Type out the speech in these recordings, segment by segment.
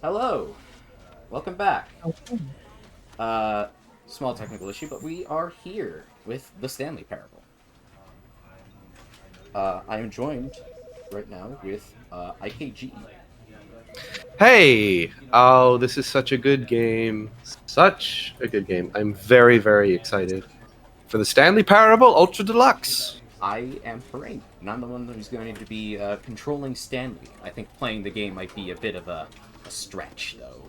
Hello, welcome back. Okay. Uh, Small technical issue, but we are here with the Stanley Parable. I am joined right now with IKG. Hey! Oh, this is such a good game. Such a good game. I'm very, very excited for the Stanley Parable Ultra Deluxe. I am Parain, and I'm the one who's going to be controlling Stanley. I think playing the game might be a bit of a stretch, though,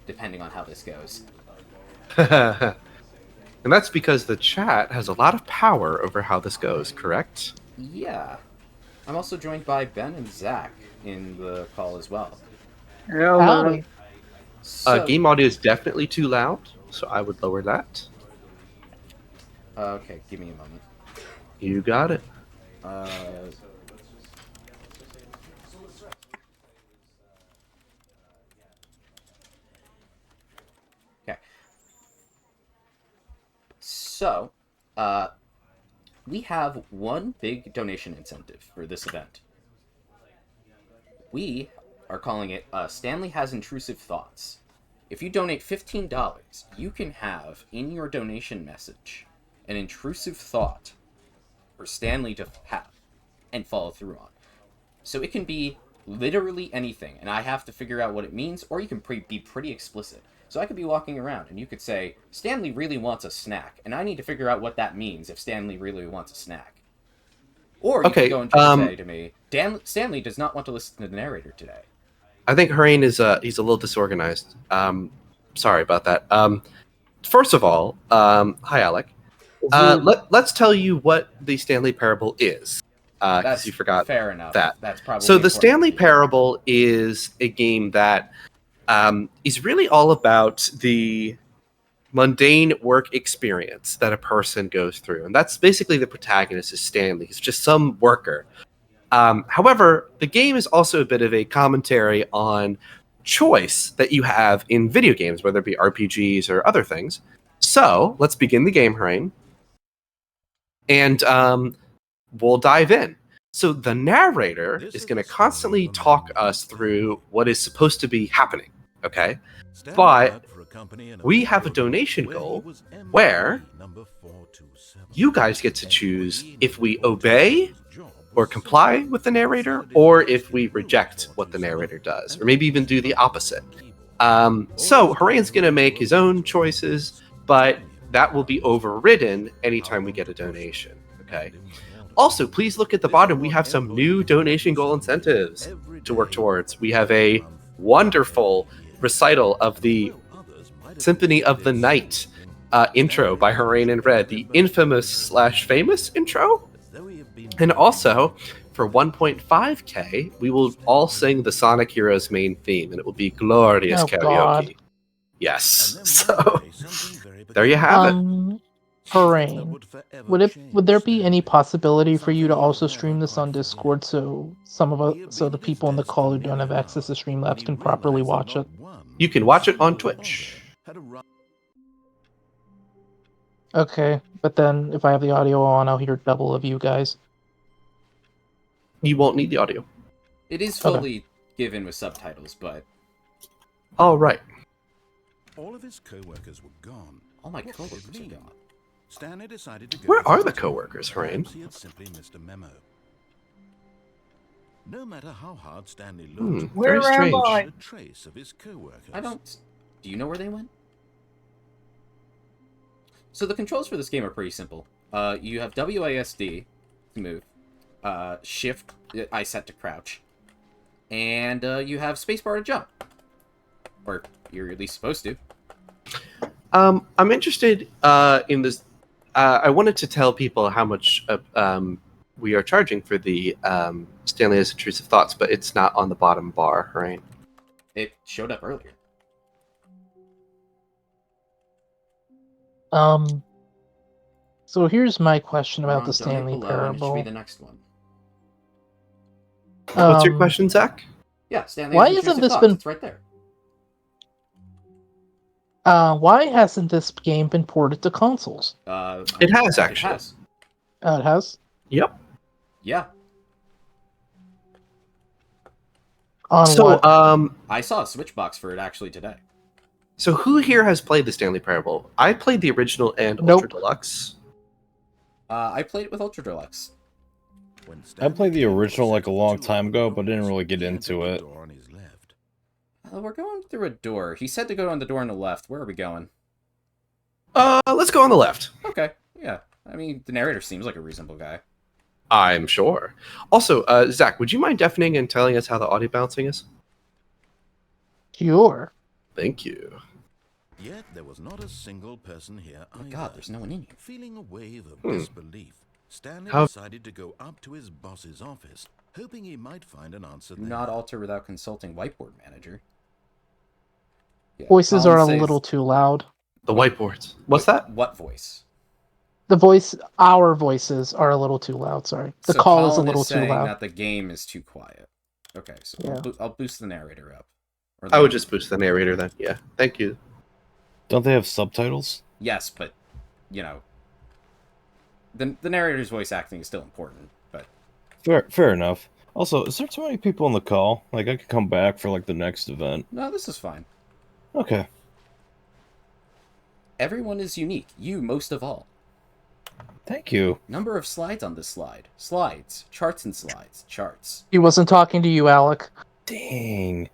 depending on how this goes. And that's because the chat has a lot of power over how this goes, correct? Yeah, I'm also joined by Ben and Zach in the call as well. Hello. Howdy. So, Game audio is definitely too loud, so I would lower that. okay, give me a moment. You got it. Uh, okay. So, uh, we have one big donation incentive for this event. We are calling it Stanley Has Intrusive Thoughts. If you donate $15, you can have in your donation message an intrusive thought for Stanley to have and follow through on. So it can be literally anything, and I have to figure out what it means, or you can be pretty explicit. So I could be walking around, and you could say, Stanley really wants a snack, and I need to figure out what that means if Stanley really wants a snack. Or you could Okay, go and just say to me, Stanley does not want to listen to the narrator today. I think Harain is he's a little disorganized. Sorry about that. First of all, hi Alec. Let's tell you what the Stanley Parable is, because That's you forgot fair enough. that. That's probably So the important Stanley to you. Parable is a game that is really all about the mundane work experience that a person goes through, and that's basically the protagonist is Stanley. He's just some worker. However, the game is also a bit of a commentary on choice that you have in video games, whether it be RPGs or other things. So let's begin the game, Harain, and we'll dive in. So the narrator is going to constantly talk us through what is supposed to be happening, okay? But we have a donation goal where you guys get to choose if we obey or comply with the narrator, or if we reject what the narrator does, or maybe even do the opposite. So Harain's going to make his own choices, but that will be overridden anytime we get a donation. Okay. Also, please look at the bottom. We have some new donation goal incentives to work towards. We have a wonderful recital of the Symphony of the Night intro by Harain and Red, the infamous / famous intro. And also, for 1.5k, we will all sing the Sonic Heroes main theme, and it will be glorious Oh, karaoke. God. Yes. So there you have it. Parain. Would there be any possibility for you to also stream this on Discord so the people in the call who don't have access to Streamlabs can properly watch it? You can watch it on Twitch. Okay, but then if I have the audio on, I'll hear double of you guys. You won't need the audio. It is fully given with subtitles, but All right. All of his co-workers were gone. all my What coworkers could it are mean? gone. Stanley decided to go. Where for are his the tour. co-workers, Harain? Perhaps he had simply missed a memo. No matter how hard Stanley looked, Very Where am strange. I? a trace of his co-workers. I don't. Do you know where they went? So the controls for this game are pretty simple. You have WASD to move, Shift I set to crouch, and you have spacebar to jump, or you're at least supposed to. I'm interested in this. I wanted to tell people how much we are charging for the Stanley Has Intrusive Thoughts, but it's not on the bottom bar, right? It showed up earlier. So here's my question We're about on the donate Stanley below, and it should be Parable. the next one. What's your Um, question, Zach? Yeah, Stanley Why Has isn't Intrusive this Thoughts. been- It's right there. Why hasn't this game been ported to consoles? It has, actually. It has. It has? Yep. Yeah. On So, what? I saw a Switch box for it actually today. So who here has played the Stanley Parable? I played the original and Nope. Ultra Deluxe. I played it with Ultra Deluxe. I played the original like a long time ago, but didn't really get into it. We're going through a door. He said to go on the door on the left. Where are we going? Let's go on the left. Okay, yeah. I mean, the narrator seems like a reasonable guy. I'm sure. Also, Zach, would you mind deafening and telling us how the audio balancing is? Sure. Thank you. Yet there was not a single person here Oh my either. God, there's no one in here. Feeling a wave of disbelief, Stanley How- decided to go up to his boss's office, hoping he might find an answer Do there. not alter without consulting whiteboard manager. Yeah, Voices Colin are a says- little too loud. The whiteboards. What's that? What voice? Our voices are a little too loud, sorry. The So call is a Colin little too saying loud. that the game is too quiet. Okay, so Yeah. I'll boost the narrator up. Or I would just boost the narrator then. Yeah. Thank you. Don't they have subtitles? Yes, but, you know, the narrator's voice acting is still important, but... Fair enough. Also, is there too many people on the call? Like, I could come back for like the next event. No, this is fine. Okay. Everyone is unique, you most of all. Thank you. Number of slides on this slide. Slides. Charts and slides. Charts. He wasn't talking to you, Alec. Dang.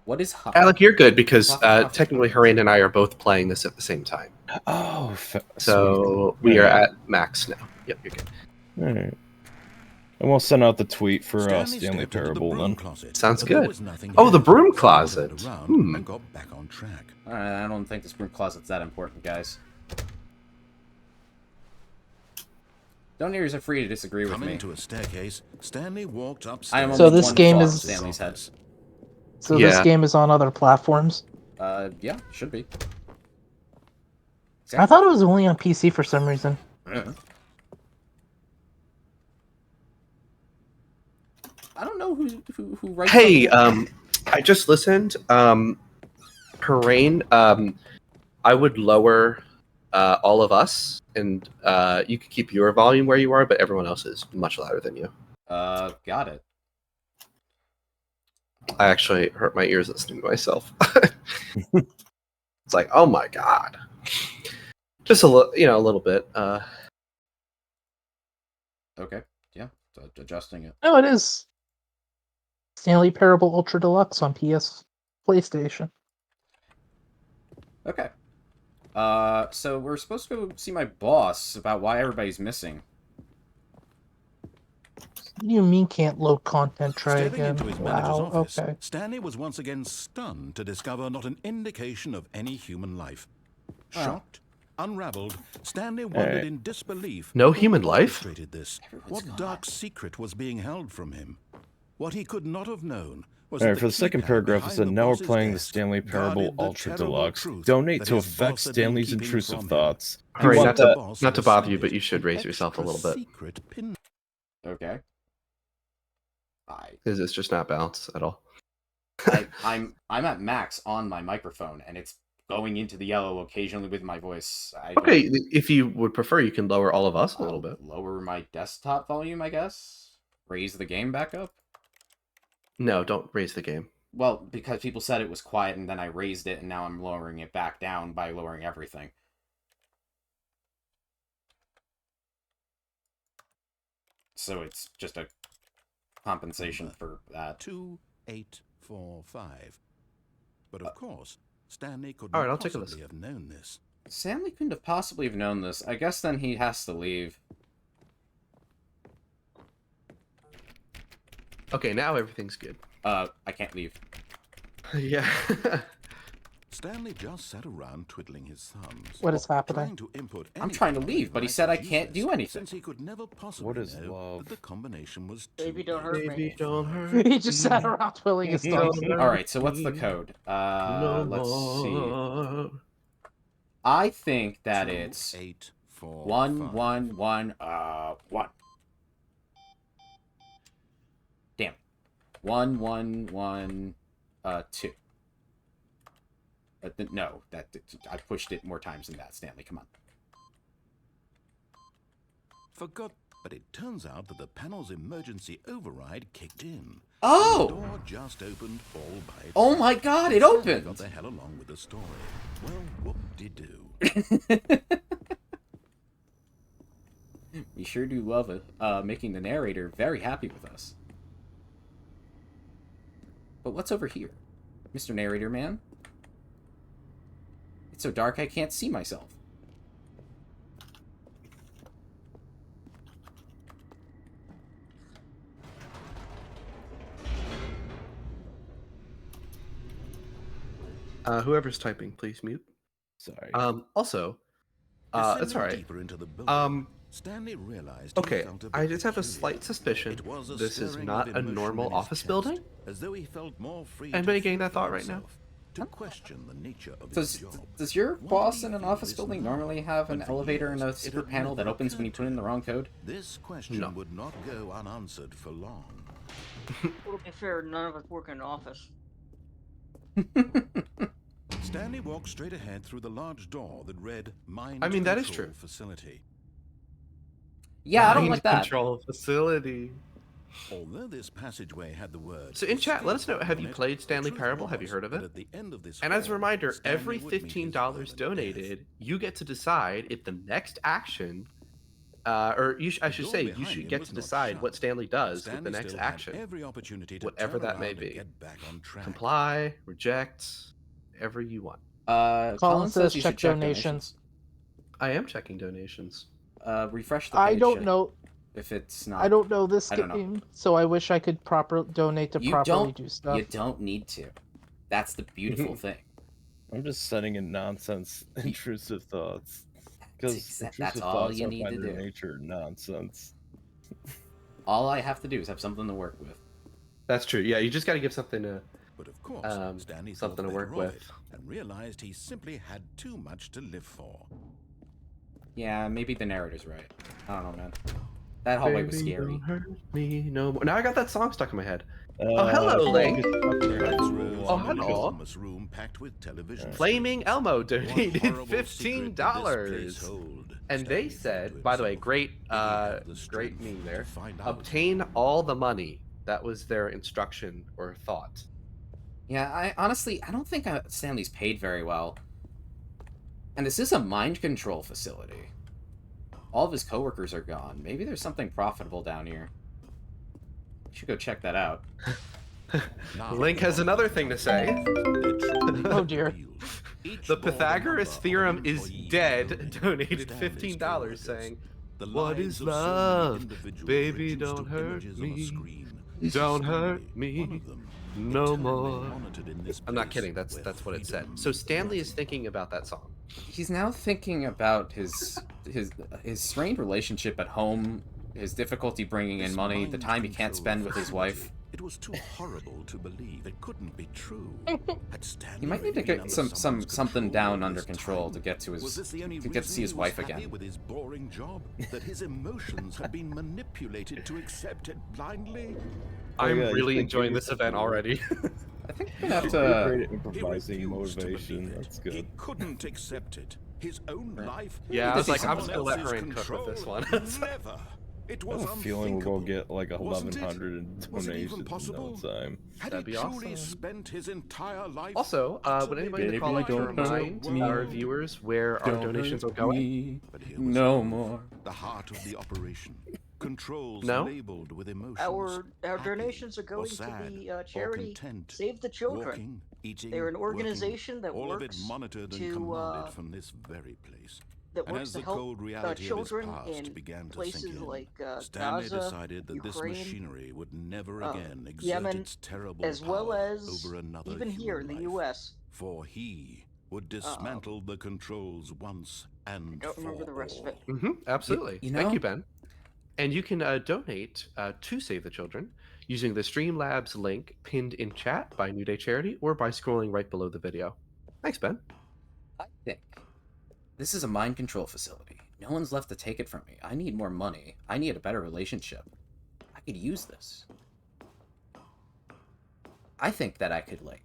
What is hot? Alec, you're good because technically Haran and I are both playing this at the same time. Oh, So we are at max now. Yep, you're good. Alright. And we'll send out the tweet for Stanley stepped into the Parable broom then. closet, Sounds but there good. was nothing Oh, there. the broom So he closet. turned around Hmm. and got back on track. I don't think this broom closet's that important, guys. Donators are free to disagree with Coming me. to a staircase, Stanley walked upstairs. I am So only this one game flaw in is- Stanley's head. So this Yeah. game is on other platforms. Yeah, should be. I thought it was only on PC for some reason. I don't know who writes. Hey, on the- I just listened. Haran, I would lower all of us, and you could keep your volume where you are, but everyone else is much louder than you. Got it. I actually hurt my ears listening to myself. It's like, oh my god, just a little bit. Okay, yeah, so adjusting it. No, it is. Stanley Parable Ultra Deluxe on PlayStation. Okay. So we're supposed to go see my boss about why everybody's missing. What do you mean can't load content? Try Stepping again. into his manager's Wow, office, okay. Stanley was once again stunned to discover not an indication of any human life. Oh. Shocked, unraveled, Stanley wondered in disbelief. No what human life? orchestrated this. Everyone's What gone. dark secret was being held from him? What he could not have known was Alright, that for the second keypad paragraph, it behind said, the now we're boss's playing the desk Stanley Parable guarded the Ultra terrible Deluxe. truth Donate that to his affect boss had been Stanley's keeping intrusive from him. thoughts. He Haran, wanted not the to boss not to bother you, decide but you should an raise yourself a extra little bit secret pin. Okay. because it's just not balanced at all. I'm at max on my microphone, and it's going into the yellow occasionally with my voice. Okay, if you would prefer, you can lower all of us a little bit. Lower my desktop volume, I guess. Raise the game back up. No, don't raise the game. Well, because people said it was quiet, and then I raised it, and now I'm lowering it back down by lowering everything. So it's just a compensation for that. 2845. But of course, Stanley could All right, not I'll take a possibly listen. have known this. Stanley couldn't have possibly have known this. I guess then he has to leave. Okay, now everything's good. I can't leave. Yeah. Stanley just sat around twiddling his thumbs. What is trying happening? to input I'm trying to anything leave, but he like said I what can't do says, anything. Since he could never possibly What is know love? that the combination was Baby, don't hurt me. Baby, don't hurt. He just sat around twiddling his thumbs. Alright, so what's the code? Let's see. I think that it's 111 1. Damn. 111 2. No, I pushed it more times than that, Stanley. Come on. Forgot, but it turns out that the panel's emergency override kicked in. Oh! The door just opened all by itself. Oh my god, it Stanley opened! got the hell along with the story. Well, whoop-de-doo. We sure do love it, making the narrator very happy with us. But what's over here? Mr. Narrator Man? It's so dark I can't see myself. Whoever's typing, please mute. Sorry. Also, it's all right. Deeper into the building, Stanley realized he Okay, felt a I bit just have a peculiar. slight suspicion It was a this is stirring not of a emotion normal in his office chest, building. as though he felt more free Anybody to getting that thought free right now? himself, to question the nature of his job. Does your Why boss did he in an feel office this building now? normally have an When for elevator and a years it secret had panel that never opens when you occurred put in to the wrong code? This question No. would not go unanswered for long. Well, to be fair, none of us work in an office. Stanley walked straight ahead through the large door that read Mind I mean, that is Control true. Facility. Yeah, I don't Mind like that. Control facility. Although this passageway had the word So in chat, let us know, escape have on you it, played the Stanley truth Parable? Have you was heard of that it? at the end of this And as a hall, reminder, Stanley every would meet his $15 violent donated, death. you get to decide if the next action, I should door say, you behind should him get was to not decide shut. what Stanley does Stanley with the next still had action. every opportunity to Whatever turn that may around and be. get back on track. Comply, reject, whatever you want. Colin says you check should check donations. I am checking donations. Refresh the page. I don't know. If it's not. I don't know this I don't know. game, so I wish I could donate to properly do stuff. You don't need to. That's the beautiful thing. I'm just setting in nonsense, intrusive thoughts. Because That's all you need to do. Nature nonsense. All I have to do is have something to work with. That's true. Yeah, you just got to give something to But of course, Stanley thought something to work better of with. it and realized he simply had too much to live for. Yeah, maybe the narrator's right. I don't know, man. That hallway was Baby, scary. don't hurt me no more. Now I got that song stuck in my head. Oh, hello, Link. Oh, hello. Room packed with television Flaming Elmo donated What horrible secret did this $15. place hold? And they Stanley thought said, to by the way, himself, great, "Did he have the great strength meme to there. find out?" Obtain all the money. That was their instruction or thought. Yeah, I honestly don't think Stanley's paid very well. And this is a mind control facility. All of his coworkers are gone. Maybe there's something profitable down here. You should go check that out. Now, Link has another thing to say. Oh, dear. The Pythagoras theorem is dead. Donated $15 saying, "What is love? Baby, don't hurt me. Don't hurt me no more." I'm not kidding. That's what it said. So Stanley is thinking about that song. He's now thinking about his strained relationship at home, his difficulty bringing in money, the time he can't spend with his wife. It was too horrible to believe it couldn't be true. Had Stanley He might need to really get been something under someone's down control under this control time? to get to Was his this the only to get to see reason his he wife was happy again. with his boring job? That his emotions had been manipulated to accept it blindly? I'm yeah, you really think enjoying you're- this event already. I think we're gonna have Great to. He improvising refused to motivation. believe it. That's He good. couldn't accept it. His own life. Yeah, I was like, I'm someone just gonna let else's Corinne cook with this control? one. Never. It I was have a feeling we'll go unthinkable. get like Wasn't it? 1,100 in Was it even donations in no possible? time. Had That'd he be truly awesome. spent his entire life? Also, would anybody in the call like to remind our viewers where our donations are going? But here was No love, more. The heart of the operation. Controls No? labeled with emotions. Our happy donations are or going to sad the or charity content, Save the Children. walking, eating, They're an working, organization that all of it works monitored and to, commanded from this very place. that And works as to the help cold reality of his children past in began to places sink in, like Stanley Gaza, decided that Ukraine, this machinery would never uh, again exert Yemen, its terrible as well power as over another even here in human the life. U.S. For he would dismantle the controls once and Don't remember for the rest of it. all. Absolutely. You Thank know- you, Ben. And you can donate to Save the Children using the Streamlabs link pinned in chat by New Day Charity or by scrolling right below the video. Thanks, Ben. I think this is a mind control facility. No one's left to take it from me. I need more money. I need a better relationship. I could use this. I think that I could, like,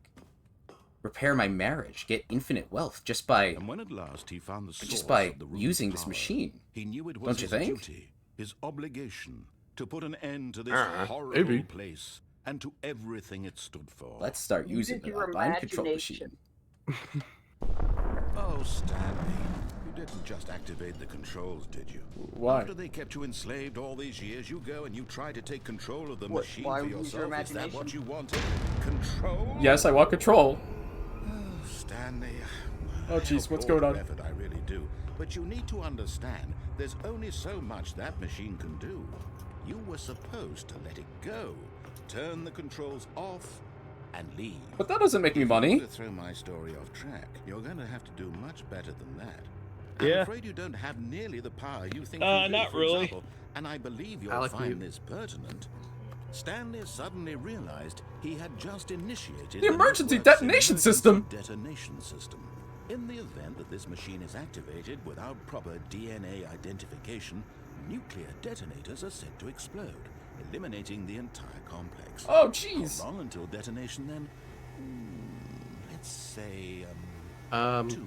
repair my marriage, get infinite wealth just by And when at last he found the source just by of the root's using this power, machine. he knew it was Don't you his think? duty, his obligation, to put an end to this maybe. horrible place and to everything it stood for. Let's start using Use the your mind control machine. imagination. Oh, Stanley, you didn't just activate the controls, did you? Why? After they kept you enslaved all these years, you go and you try to take control of the What, machine why for use your yourself. Is that what imagination? you wanted? Control? Yes, I want control. Oh, Stanley. Oh, jeez, I what's applaud going on? your effort, I really do. But you need to understand, there's only so much that machine can do. You were supposed to let it go, turn the controls off, and leave. But that doesn't make me money. To throw my story off track, you're going to have to do much better than that. Yeah. I'm afraid you don't have nearly the power you think you do, not for really. example, and I believe you'll Alec, find you- this pertinent. Stanley suddenly realized he had just initiated The the emergency network's detonation emergency system. Detonation system. In the event that this machine is activated without proper DNA identification, nuclear detonators are set to explode, eliminating the entire complex. Oh, jeez. How long until detonation then? Let's say 2 minutes.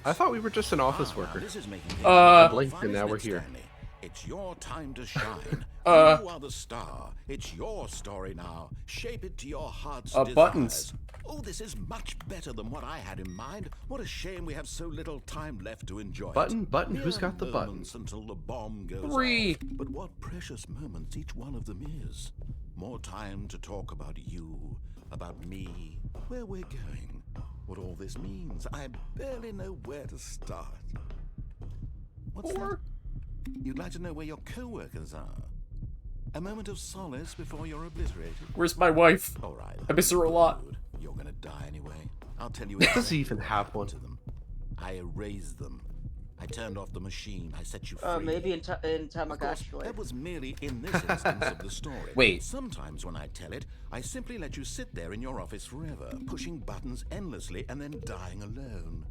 I thought we were just an office Now, worker. this is making things Uh, easier. blinked and now we're here. Stanley, it's your time to shine. You are the star. It's your story now. Shape it to your heart's desires. Buttons. Oh, this is much better than what I had in mind. What a shame we have so little time left to enjoy Button, it. button, who's Mere got the button? moments until the bomb goes 3. off. But what precious moments each one of them is. More time to talk about you, about me, where we're going, what all this means. I barely know where to start. What's 4. that? You'd like to know where your co-workers are? A moment of solace before you're obliterated? Where's my wife? All right. I miss her a lot. Good. You're gonna die anyway. I'll tell you. Does he exactly even what have happened one? to them. I erased them. I turned off the machine. I set you free. Maybe in Of course, Tamagotchi way. that was merely in this instance of the story. Wait. Sometimes when I tell it, I simply let you sit there in your office forever, pushing buttons endlessly and then dying alone.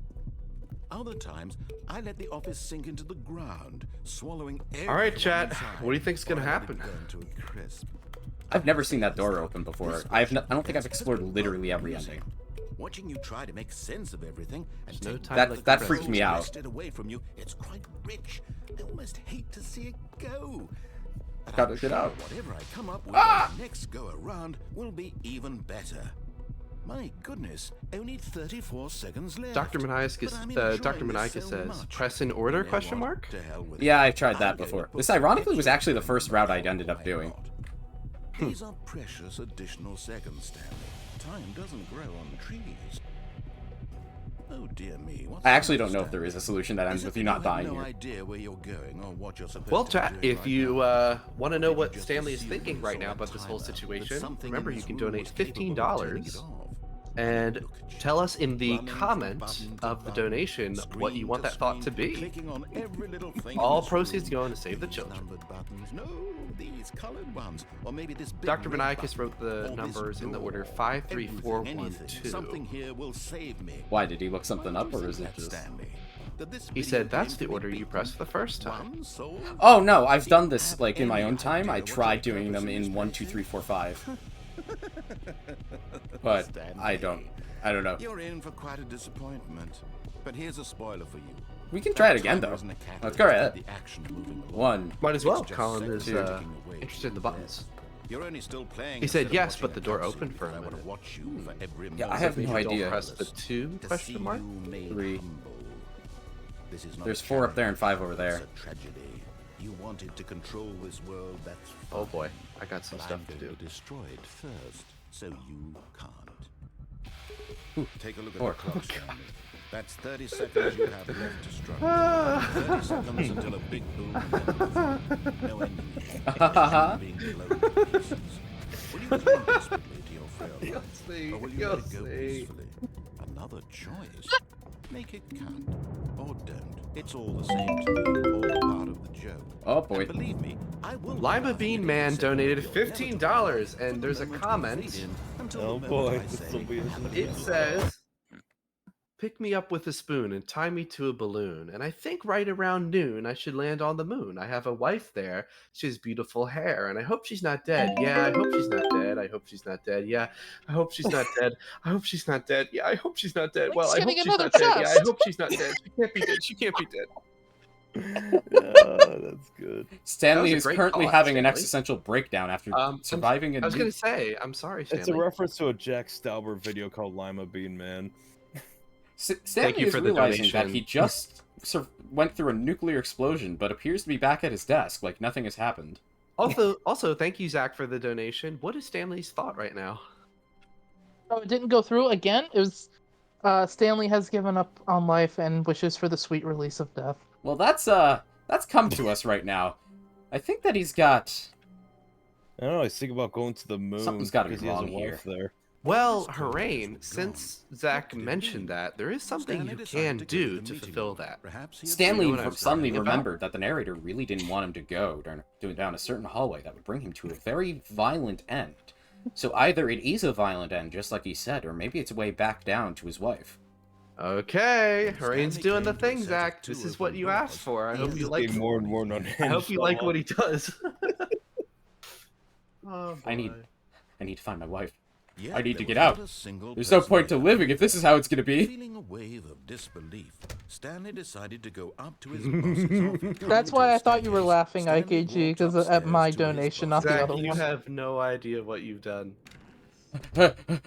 Other times, I let the office sink into the ground, swallowing everyone All right, chat. inside, What do you think's gonna or I let it happen? burn to a crisp. I've never seen that door open before. I don't think I've explored literally every ending. Watching you try to make sense of everything and There's no take time That- like that the freaked present. me out. wrested away from you, it's quite rich. I almost hate to see it go. But Gotta I'm get sure out. Whatever I come up with Ah! on the next go around will be even better. My goodness, only 34 seconds left. Dr. Maniacus, But I'm Dr. enjoying this Maniacus so says, much. press in order, You know question what? mark? To hell with Yeah, it. I've tried that I'm going before. to put This ironically extra was actually the time first route I'd in. ended up Why doing. not? These are precious additional seconds, Stanley. Time doesn't grow on trees. Oh dear me. What's I actually the don't know if there is a solution that ends Is it with you that not dying have no here. idea where you're going or what you're supposed Well, to chat, be doing if right you now? want to know Maybe what just Stanley is assume thinking you right saw now a about this whole timer, that situation, something in remember you this can room donate was capable of turning it $15 off. and Look at you, tell us in the running from comment button to of the button, donation what you screen want to that thought to screen, be. clicking on every little thing in All this proceeds room. going to save the These children. numbered buttons. No, these colored ones. Or maybe this big Dr. red Maniacus button. wrote the Or this numbers in the door. order Everything, 53412. something here will save me. Why, did he look something Why up, do you or is think it that, just... Stanley? That this He video said that's game the can be order you beaten? pressed the first time. One soul? Oh, no, I've Do done you this, have like, in my any own time. I idea what tried your doing them purpose in is, 1, 2, Matthew? 3, 4, 5. But I don't know. You're in for quite a disappointment. But here's a spoiler for you. We can try it That again, timer though. isn't a catalyst Let's go to ahead. keep the action moving along. 1. Might as well. It's just Colin seconds is ticking away. interested in the buttons. You're only still playing He said instead of yes, watching but the door a cutscene opened for a because I want minute. to watch you for every Yeah, I moment have of no your idea. Don't press the progress. 2 To question see mark? you made 3. humble. This is not There's a 4 up there and 5 over challenge, there. it's a tragedy. You wanted to control this world, that's Oh fine. boy, I got some But stuff I'm to going do. destroy it first, so you can't. Take a look at 4. the clock, Stanley. That's 30 seconds you have left to struggle. 30 seconds until a big boom. No ending. Everything being blown to pieces. Will you cling desperately to your frail life? Or will you let it go peacefully? Another choice. Make it count. Or don't. It's all the same to me. All part of the joke. Oh, boy. And believe me, I will Lima Bean Man donated $15, and there's a comment. Oh boy, this will be It says, pick me up with a spoon and tie me to a balloon. And I think right around noon I should land on the moon. I have a wife there. She has beautiful hair. And I hope she's not dead. Yeah, I hope she's not dead. I hope she's not dead. Yeah, I hope she's not dead. I hope she's not dead. Yeah, I hope she's not dead. Well, I hope getting she's another not dead. Yeah, I chest. hope she's not dead. She can't be dead. She can't be dead. That's good. Stanley That was a is great currently call, having an Stanley. existential breakdown after surviving a I was gonna nuke. say, I'm sorry, Stanley. It's a reference to a Jack Stauber video called Lima Bean Man. Stanley you is for the realizing that donation. he just went through a nuclear explosion, but appears to be back at his desk like nothing has happened. Also, thank you, Zach, for the donation. What is Stanley's thought right now? Oh, it didn't go through again. It was Stanley has given up on life and wishes for the sweet release of death. Well, that's come to us right now. I think that he's got... I don't know. He's thinking about going to the moon. Something's gotta be because he has a wrong wife there. Well, Harain, since Zach mentioned that, there is something you can do to fulfill that. Stanley You know what I'm suddenly talking about. remembered that the narrator really didn't want him to go down a certain hallway that would bring him to a very violent end. So either it is a violent end, just like he said, or maybe it's a way back down to his wife. Okay, Harain's doing the thing, Zach. This is what you asked for. I hope you like. Getting more and more I hope you like what he does. Oh, I need boy. to find my wife. Yet I need there to get was out. not a single There's no person point to there. living if this is how it's gonna be. Feeling a wave of disbelief, Stanley decided to go up to his boss's office. That's why I thought you were laughing, Stanley IKG, walked because at my upstairs to his donation, boss. not the Zach, other you one. have no idea what you've done.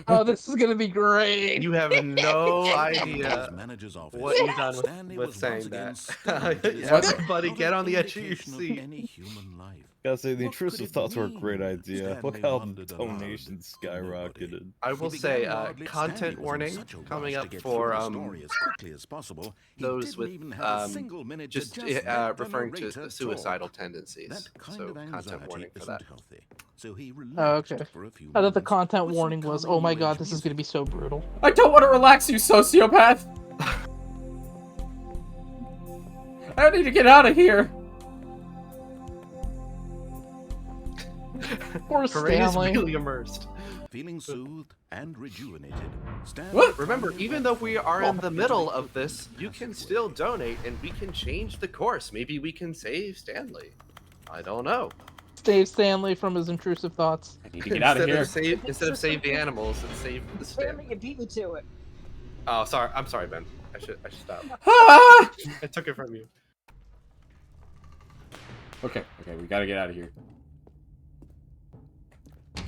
Oh, this is gonna be great. You have no His idea manager's office. what you've done Stanley with was saying once again that. stunned into his Everybody not get an on the edge of your indication of seat. any human life. Gotta say, the What could intrusive it thoughts were a great mean? idea. Look Stanley how the wondered aloud. donations Nobody. skyrocketed. I will He say, began wildly. content Stanley was in warning such a rush coming to up get for through the story as quickly as possible. He those didn't with even have a single minute to just let the referring to narrator suicidal talk. tendencies. That kind So of content anxiety warning for isn't that. healthy. So he Oh, relaxed okay. for a few I thought the moments content with some warning was, calming oh my new god, age this is gonna be so brutal. I don't want to relax, you sociopath! I need to get out of here! Poor Harain is Stanley. really immersed. Feeling soothed and rejuvenated, Stanley What? Remember, even though we are in the middle of this, you can still donate and we can change the course. Maybe we can save Stanley. I don't know. Save Stanley from his intrusive thoughts. I need to get out of here. Instead of save the animals, and save the Stanley, Stanley. you beat me to it. Oh, sorry. I'm sorry, Ben. I should stop. Ah! I took it from you. Okay, we gotta get out of here.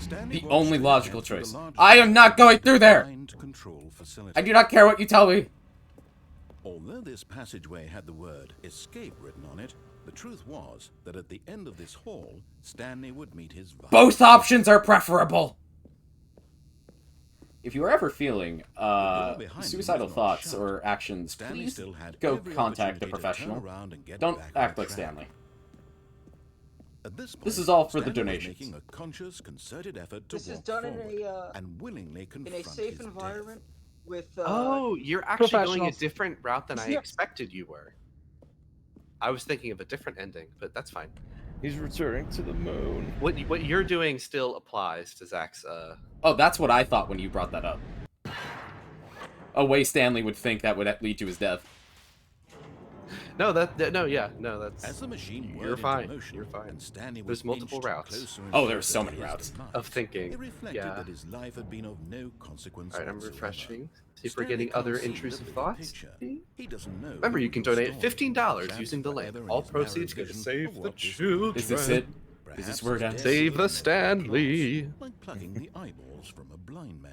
Stanley The walked only straight logical ahead to the choice. large I am not going through there! mind control facility. I do not care what you tell me! Although this passageway had the word escape written on it, the truth was that at the end of this hall, Stanley would meet his vice. Both options are preferable! If you are ever feeling door behind him suicidal was not thoughts shut. or actions, Stanley please still had go every contact a opportunity to turn professional. around and get Don't back on act like track. Stanley. At this point, This is all for the Stanley was donations. making a conscious, concerted effort to This is walk done in forward a and willingly in confront a safe his environment death. with. Oh, you're actually going a Professionals. different route than I Yeah. expected you were. I was thinking of a different ending, but that's fine. He's returning to the moon. What you're doing still applies to Zach's. Oh, that's what I thought when you brought that up. A way Stanley would think that would lead to his death. No, that's. As the machine You're whirled into fine, motion you're fine. and Stanley There's was multiple inched routes. closer and Oh, there's closer so to many his routes. demise, Of thinking, It reflected yeah. that his life had been of no consequence. Alright, I'm whatsoever. refreshing. See if we're Stanley getting can't other see the intrusive bigger thoughts. picture. He doesn't know Remember, you who can was donate stolen, $15 trapped using the link. forever in All his narrow proceeds go to vision save of the what this children. Is this it? Is Perhaps this where it his ends? death Save the was Stanley. like plucking the eyeballs from a blind man.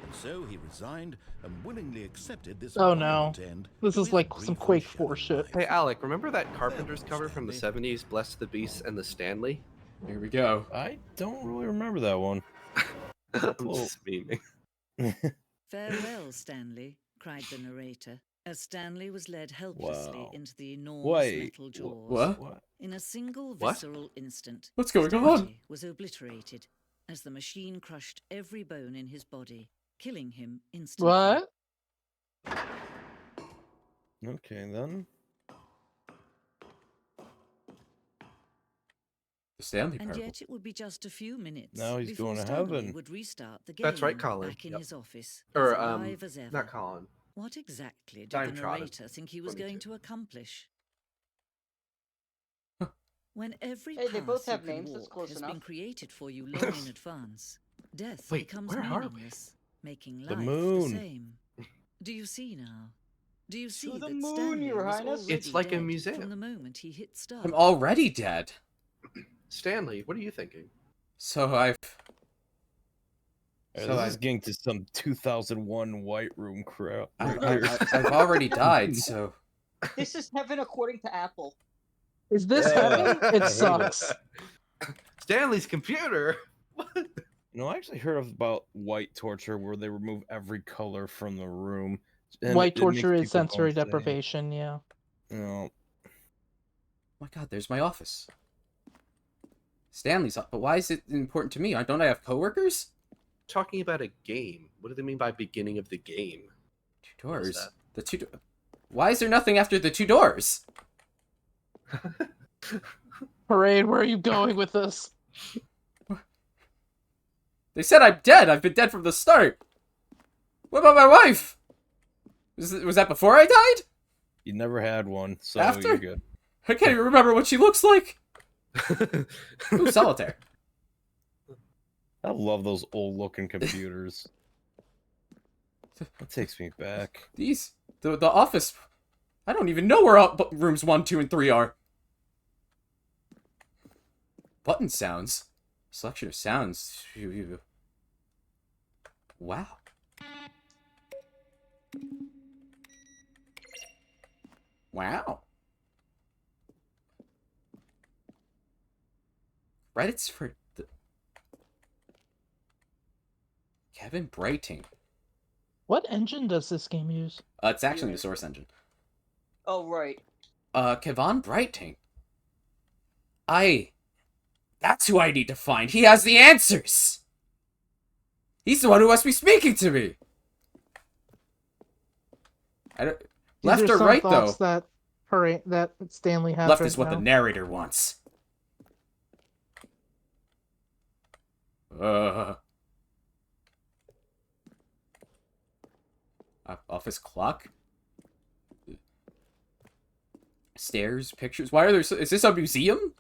And so he resigned and willingly accepted this Oh, no. violent end This to is his like brief some and Quake shallow 4 shit. life. Hey, Alec, remember that Carpenter's cover from the Stanley. 70s, Bless the Beast and the Stanley? Here we go. I don't really remember that one. I'm Whoa. just memeing. Farewell, Stanley, cried the narrator, as Stanley was led helplessly Wow. into the enormous Wait, metal jaws. What? What? In a single What? visceral instant, What's going on? Stanley was obliterated as the machine crushed every bone in his body, killing him instantly. What? Okay, then. The Stanley And Parable. yet it would be just a few minutes Now he's before going to Stanley heaven. would restart the game That's right, Colin. back in Yep. his office, Or, as alive as ever. not Colin. What exactly did Time the trodden. narrator think he was 22. going to accomplish? When every Hey, they path both you have can names, that's walk close has enough. been created for you long in advance, death Wait, becomes where are we? meaningless, making The life moon. the same. Do you see now? Do you see To the that moon, Stanley Your was Highness. already It's like a dead museum. from the moment he hit start? I'm already dead. Stanley, what are you thinking? So I've. This So is getting to some 2001 White Room crap. Right here. I've already died, so. This is heaven according to Apple. Is this heaven? It sucks. Stanley's computer. No, I actually heard about white torture where they remove every color from the room. and White it makes torture is people go sensory insane. deprivation, yeah. You know, My God, there's my office. Stanley's up, but why is it important to me? Don't I have coworkers? Talking about a game. What do they mean by beginning of the game? 2 What is doors. that? The 2 doors. Why is there nothing after the 2 doors? Parade, where are you going with this? They said I'm dead. I've been dead from the start. What about my wife? Was that before I died? you never had one, so After? you're good. I can't even remember what she looks like. Ooh, solitaire. I love those old-looking computers. That takes me back. The office. I don't even know where rooms 1, 2, and 3 are. Button sounds. Selection of sounds. Wow. Wow. Credits for the Kevin Brighting. What engine does this game use? It's actually the source engine. Oh, right. Kevin Brighting. That's who I need to find. He has the answers. He's the one who must be speaking to me. These Left are or some right, though? thoughts that Stanley has Left right is what now. the narrator wants. Office clock? Stairs, pictures. Why are there is this a museum?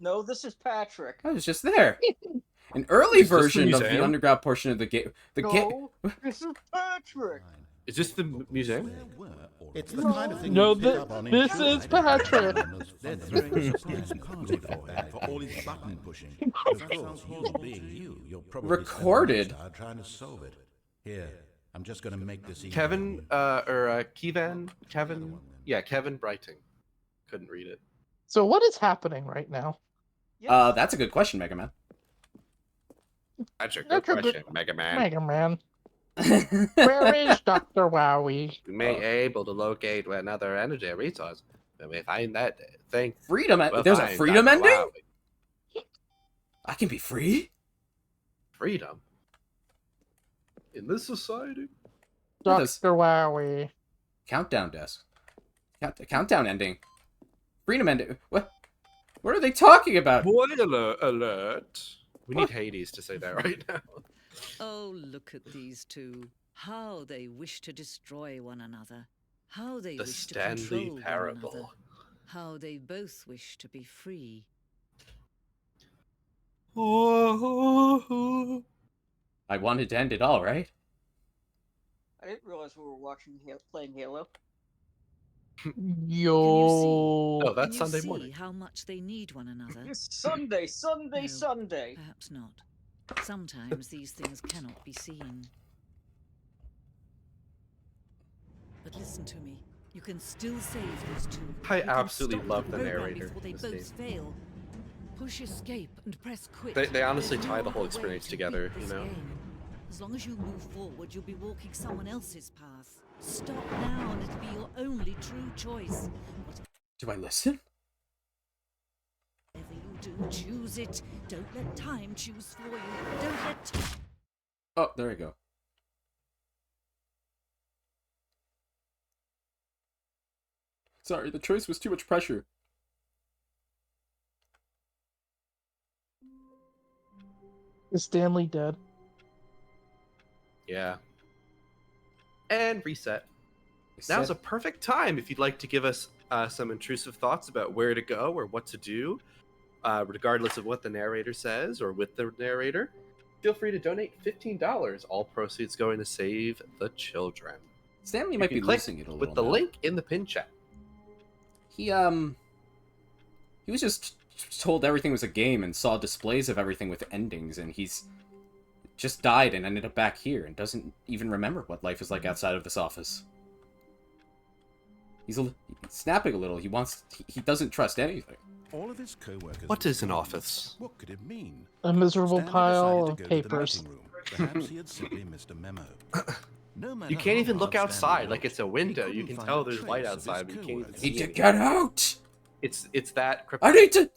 No, this is Patrick. I was just there. An early Is this the version of the museum? underground portion of the game. No, this is Patrick. Is this the museum? It's the kind of thing No, you pick up on this inside. is Patrick. They're throwing a surprise party for him for all his button pushing. Of course, you being you, you're probably Recorded. spending most hour trying to solve it. Here, I'm just going to make this easy. Kevin, Kevin? Yeah, Kevin Brighting. Couldn't read it. So what is happening right now? Yes. That's a good question, Mega Man. That's a good That's a good- question, Mega Man. Mega Man. Where is Dr. Wowie? We may be able to locate another energy resource. When we find that thing, Freedom. we'll There's a find freedom Dr. ending? Wowie. I can be free? Freedom. In this society? What does- Dr. Wowie. Countdown desk. Countdown ending. Freedom ending. What? What are they talking about? Spoiler alert. We need Hades to say that right now. Oh, look at these two. How they wish to destroy one another. How they The wish to Stanley control one another. Parable. How they both wish to be free. I wanted to end it all, right? I didn't realize we were watching playing Halo. Yo. Oh, that's Can you Sunday see morning. how much they need one another? It's Sunday, Sunday, No. Sunday. Perhaps not. Sometimes these things cannot be seen. But listen to me. You can still save these two. I You can absolutely stop love the program narrator before they in this both fail. Push escape and press quit. They honestly There's tie no the whole other way experience to together, beat you this know? game. As long as you move forward, you'll be walking someone else's path. Stop now and it'll be your only true choice. Do I listen? Whatever you do, choose it. Don't let time choose for you. Don't let Oh, there we go. Sorry, the choice was too much pressure. Is Stanley dead? Yeah. And reset. I Now's said- a perfect time if you'd like to give us some intrusive thoughts about where to go or what to do, regardless of what the narrator says or with the narrator. feel free to donate $15. All proceeds going to save the children. Stanley You might can be click losing it a little with the now. link in the pin chat. He was just told everything was a game and saw displays of everything with endings, and he's just died and ended up back here and doesn't even remember what life is like outside of this office. He's snapping a little. He doesn't trust anything. All of his co-workers. What is an office? What could it mean? A miserable Stanley pile decided of to go to the papers. meeting room. Perhaps he had simply missed a memo. No matter You can't how even look hard outside Stanley like it's a looked, window. he You couldn't can find tell a there's trace light of his outside, but you can't even co-workers. I need see to anything. get out! It's that I need to...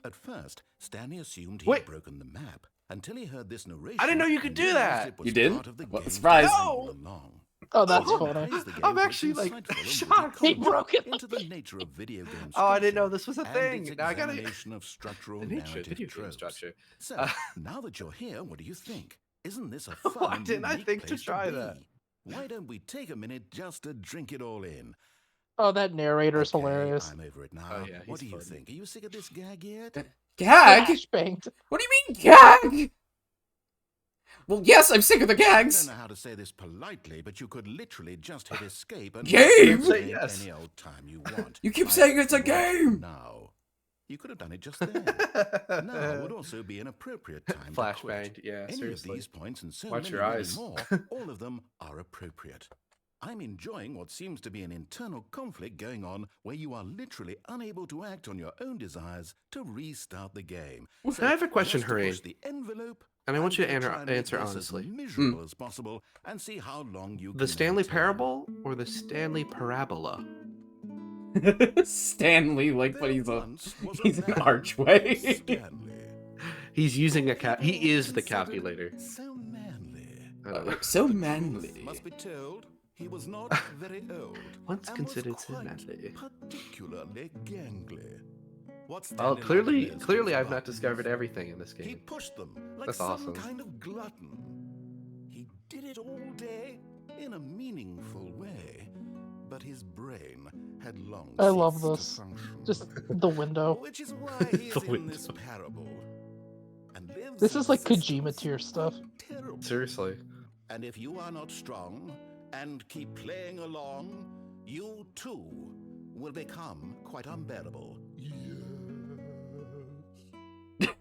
At first, Stanley assumed he'd Wait. broken the map until he heard this narration. I didn't know you could and do realized that. it was You did? part of the What a game surprise. all No. along. Oh, that's He funny. praised the game I'm for its actually, like, insightful and witty shocked. He comment broke it. into the nature of video game Oh, I didn't know structure this was a and thing. its Now I gotta. examination of structural The nature of narrative video game tropes. structure. So, now that you're here, what do you think? Isn't this a fun Why and didn't I unique think to place try be? that? Why don't we take a minute just to drink it all in? Oh, that narrator's Okay, hilarious. I'm over it now. Oh, yeah, What do he's you funny. think? Are you sick of this gag yet? Gag? Flashbanged. What do you mean, gag? Well, yes, I'm sick of the I don't gags. know how to say this politely, but you could literally just hit escape and Game? Say yes. any old time you want. You keep I saying it's a want game. Now, you could have done it just then. Now would also be an appropriate time to quit. Flashbanged, yeah, Any seriously. of these points and so Watch many, your many eyes. more, all of them are appropriate. I'm enjoying what seems to be an internal conflict going on where you are literally unable to act on your own desires to restart the game. I have a question, just to push Hareen. the envelope, And I want you to I'm gonna try and make answer this honestly. as miserable as possible and see how long you The can Stanley maintain. Parable or the Stanley Parabola? Stanley, like, but There he's once was a he's an man archway. named Stanley. He's using a He is the calculator. So manly. I don't know. So The manly. truth must be told, he was not very old. Once and considered was so quite manly. particularly gangly. What Well, Stanley clearly, liked clearly, most I've about not discovered everything in this He game. pushed them like That's some awesome. kind of glutton. He did it all day in a meaningful way, but his brain had long I love ceased to this. function. Just the window. Which is why he's The in this window. parable. And lives This in is like existence Kojima tier stuff. terrible. Seriously. And if you are not strong and keep playing along, you too will become quite unbearable. Yes.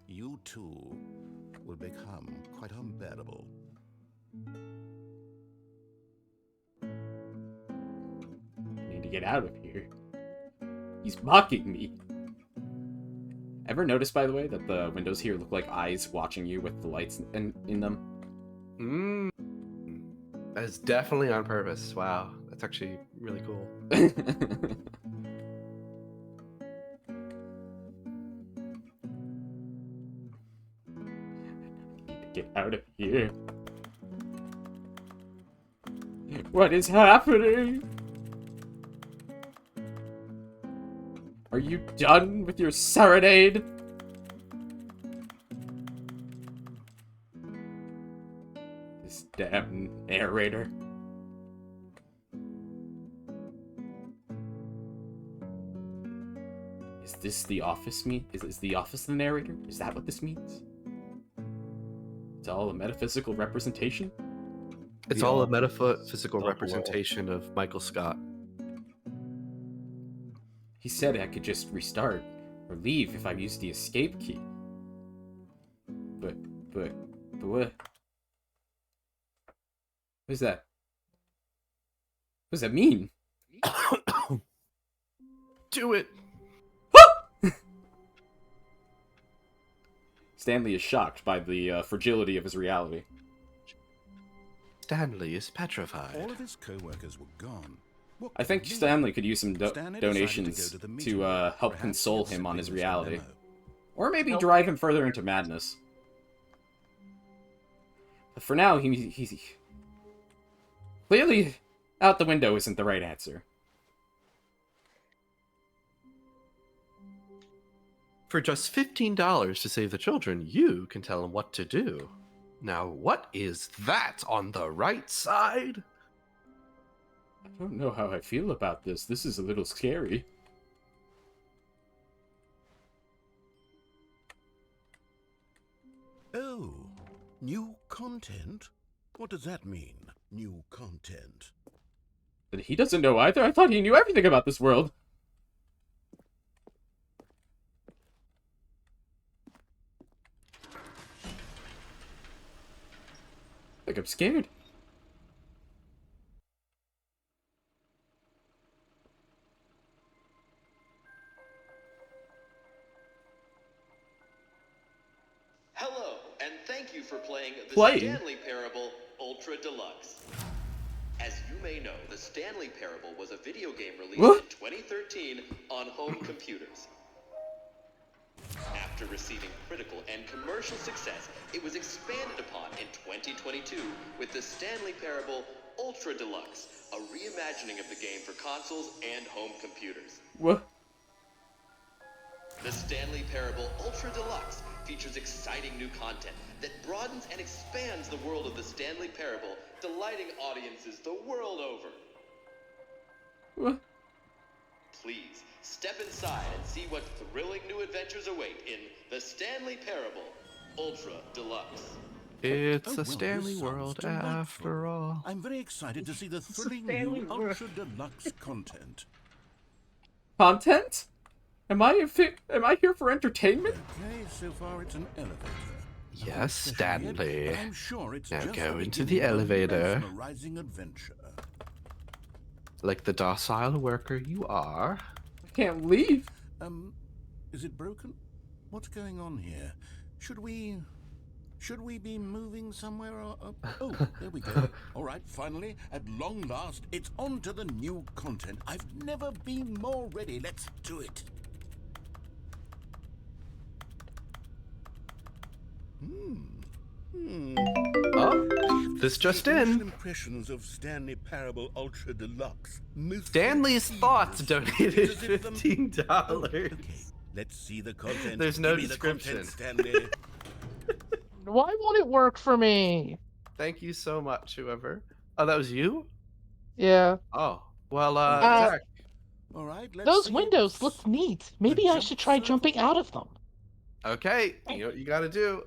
You too will become quite unbearable. I need to get out of here. He's mocking me. Ever notice, by the way, that the windows here look like eyes watching you with the lights in them? Mm. That is definitely on purpose. Wow, that's actually really cool. Get out of here. What is happening? Are you done with your serenade? This damn narrator. Is this the office is the office the narrator? Is that what this means? It's all a metaphysical representation? It's The all a office metaphysical of representation of Michael Scott. He said I could just restart or leave if I used the escape key. But what? What is that? What does that mean? Do it. Stanley is shocked by the fragility of his reality. Stanley is petrified. All of his co-workers were gone. What I think could it mean? Stanley could use some Stanley decided donations to go to the meeting to room. help Perhaps console he had him on his simply missed the reality. memo. Or maybe Nope. drive him further into madness. But for now, he's clearly out the window isn't the right answer. For just $15 to save the children, you can tell them what to do. Now, what is that on the right side? I don't know how I feel about this. This is a little scary. Oh, new content? What does that mean, new content? But he doesn't know either. I thought he knew everything about this world. Like, I'm scared. Hello, and thank you for playing the Playing? Stanley Parable Ultra Deluxe. As you may know, the Stanley Parable was a video game released What? in 2013 on home computers. After receiving critical and commercial success, it was expanded upon in 2022 with the Stanley Parable Ultra Deluxe, a reimagining of the game for consoles and home computers. What? The Stanley Parable Ultra Deluxe features exciting new content that broadens and expands the world of the Stanley Parable, delighting audiences the world over. What? Please, step inside and see what thrilling new adventures await in The Stanley Parable Ultra Deluxe. It's Oh, a well, Stanley this sounds world delightful. after all. I'm very excited to see the thrilling Stanley new World. Ultra Deluxe content. Content? Am I here for entertainment? Okay, so far it's an elevator. Nothing Yes, special yet, Stanley. but I'm sure it's Now just go the into beginning the of a elevator. mesmerizing adventure. Like the docile worker you are. I can't leave. Is it broken? What's going on here? Should we be moving somewhere? Or, oh, there we go. All right, finally, at long last, it's on to the new content. I've never been more ready. Let's do it. Oh, this just Initial in. impressions of Stanley Parable Ultra Deluxe. Most Stanley's seamless. Thoughts It's donated as if the- $15. Oh, okay, let's see the content. There's no Give me the description. content, Stanley. Why won't it work for me? Thank you so much, whoever. Oh, that was you? Yeah. Oh, well, Uh, Zach. All right, let's Those see windows it. look neat. Maybe I should try jumping out of them. Okay, you know what you gotta do.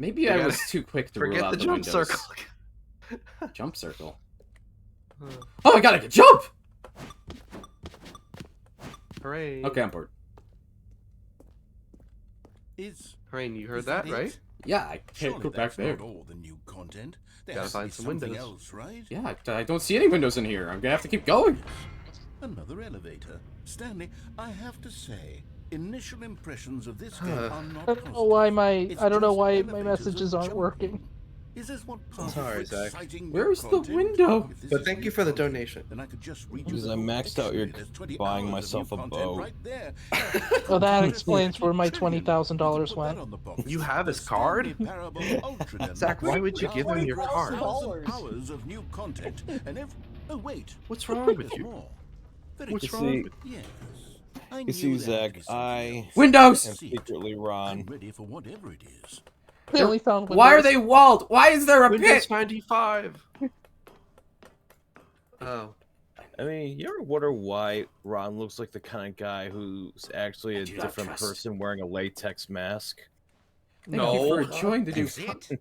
Maybe You I gotta was too quick to rule Forget out the the jump windows. circle. Jump circle. Oh, I gotta jump! Hooray. Okay, I'm bored. Hooray, you heard Is that, it? right? Yeah, I can't Surely go back that's there. not all the new content. There Gotta has to find be some something windows. else, right? Yeah, I don't see any windows in here. I'm gonna have to keep going. Another elevator. Stanley, I have to say, initial impressions of this game are not I don't know why It's I don't know just why my elevators messages and aren't working. jumping. Is this what part Sorry, of Zach. exciting Where new is the content? window? If this But is thank new you for the content, donation. Then I could just read you Because the I whole maxed out your dictionary. There's 20 buying hours of myself new a content boat. right there. Well, that Just explains where my trillion. $20,000 You could put that went. on the box. You have his The card? Stanley Parable Ultra Deluxe. Zach, why would you give him your card? Hours of new content, and oh wait, What's wrong with there's you? more. Very What's good. wrong? Yes. I You knew see, there had to Zach, be something I else. Windows! am See it. secretly I'm Ron. ready for whatever it is. They only found Why are windows. they walled? Why is there a Windows pit? 95. Oh. I mean, you ever wonder why Ron looks like the kind of guy who's actually a do not different trust. person wearing a latex mask? Thank you for enjoying the new That's it?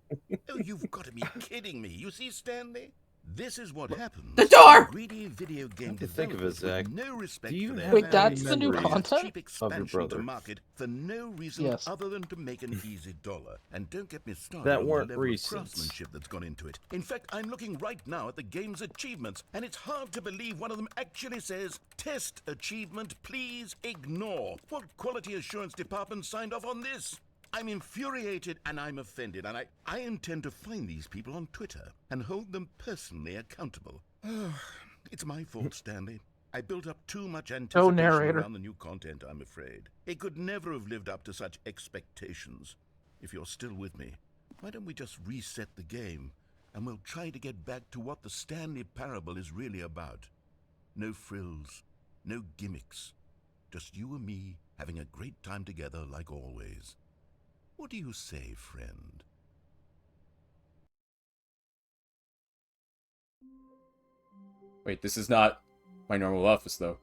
Oh, you've got to be kidding me. You see, Stanley? This is what happens. The door! to Greedy video game Come to think of it, developers with Zach, no respect do you for their have Wait, any that's the new memories content? cheap of your expansion to brother market for no reason Yes. other than to make an easy dollar. And don't get me started That on weren't the level recent. of craftsmanship that's gone into it. In fact, I'm looking right now at the game's achievements, and it's hard to believe one of them actually says, "Test achievement, please ignore." What quality assurance department signed off on this? I'm infuriated and I'm offended, and I intend to find these people on Twitter and hold them personally accountable. It's my fault, Stanley. I built up too much anticipation narrator. around the new content, I'm afraid. It could never have lived up to such expectations. If you're still with me, why don't we just reset the game, and we'll try to get back to what the Stanley Parable is really about. No frills, no gimmicks. Just you and me having a great time together like always. What do you say, friend? Wait, this is not my normal office, though.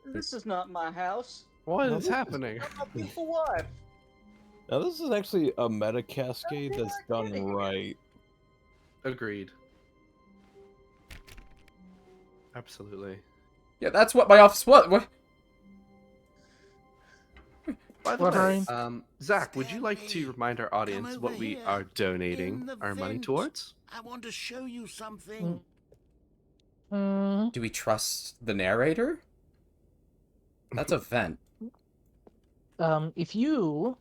This is not my house. What is happening? I'm my beautiful wife. Now this is actually a meta cascade that's done right. Agreed. Absolutely. Yeah, that's what my office was. What? By the What, way, Ryan? Zach, would you like to Stanley, remind our audience come what over we here. are donating In the our money vent. towards? I want to show you something. Mm, Do we trust the narrator? That's a vent. if you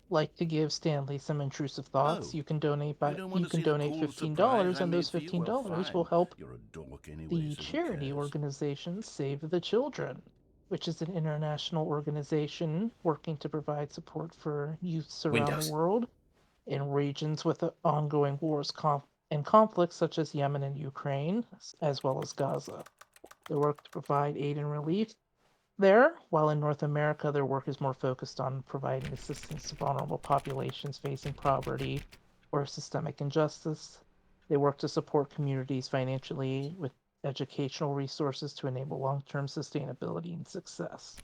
like to give Stanley some intrusive thoughts, Oh, you can donate You don't want you to can see the donate cool surprise $15, I and made those for you? $15 Well, will fine. help You're a dork anyway, the so who charity cares? organization Save the Children, which is an international organization working to provide support for youths around the Windows. world in regions with ongoing wars and conflicts such as Yemen and Ukraine, as well as Gaza. They work to provide aid and relief there, while in North America, their work is more focused on providing assistance to vulnerable populations facing poverty or systemic injustice. They work to support communities financially with educational resources to enable long term sustainability and success.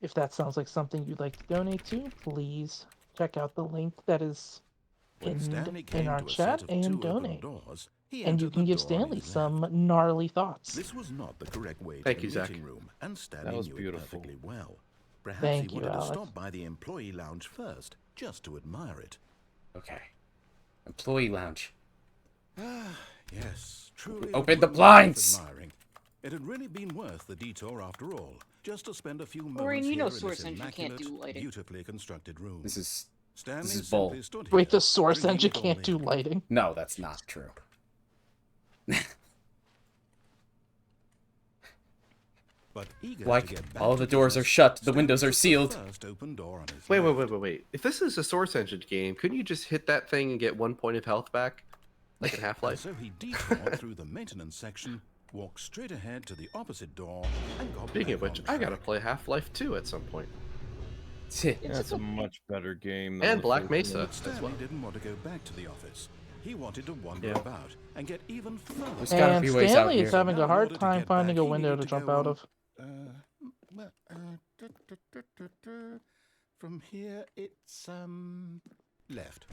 If that sounds like something you'd like to donate to, please check out the link that is When Stanley in came our to a set chat of and 2 open donate. doors, he And you entered can the give door on Stanley his left. some gnarly thoughts. This was not the correct way to Thank the you, Zach. meeting room, and Stanley was knew beautiful. it perfectly well. Perhaps Thank he you, wanted to Alex. stop by the employee lounge first, just to admire it. Okay. Employee lounge. Ah, yes, truly. Open it the was worth blinds! admiring. It had really been worth the detour after all, just to spend a few moments Maureen, you here know in this Source Engine can't immaculate, do lighting. beautifully constructed room. This is Stanley is bull. simply stood Wait, here, the Source drinking Engine it all can't do in. lighting? no, that's not true. But eager Like, to get back all to the doors business, are shut, the Stanley windows are took the sealed. first open door on his Wait. left. If this is a Source Engine game, couldn't you just hit that thing and get 1 point of health back? Like in And Half-Life? so he detoured through the maintenance section, walked straight ahead to the opposite door, and got Speaking of back which, on I gotta track. play Half-Life 2 at some point. That's a much better game than And the Black first Mesa. one. But Stanley didn't want to go back to the office. He wanted to wander Yeah. about and get even further. There's gotta And be ways out Stanley here. is having Now, a in hard order to time get finding back, a he window needed to jump go out on- of. From here, it's left.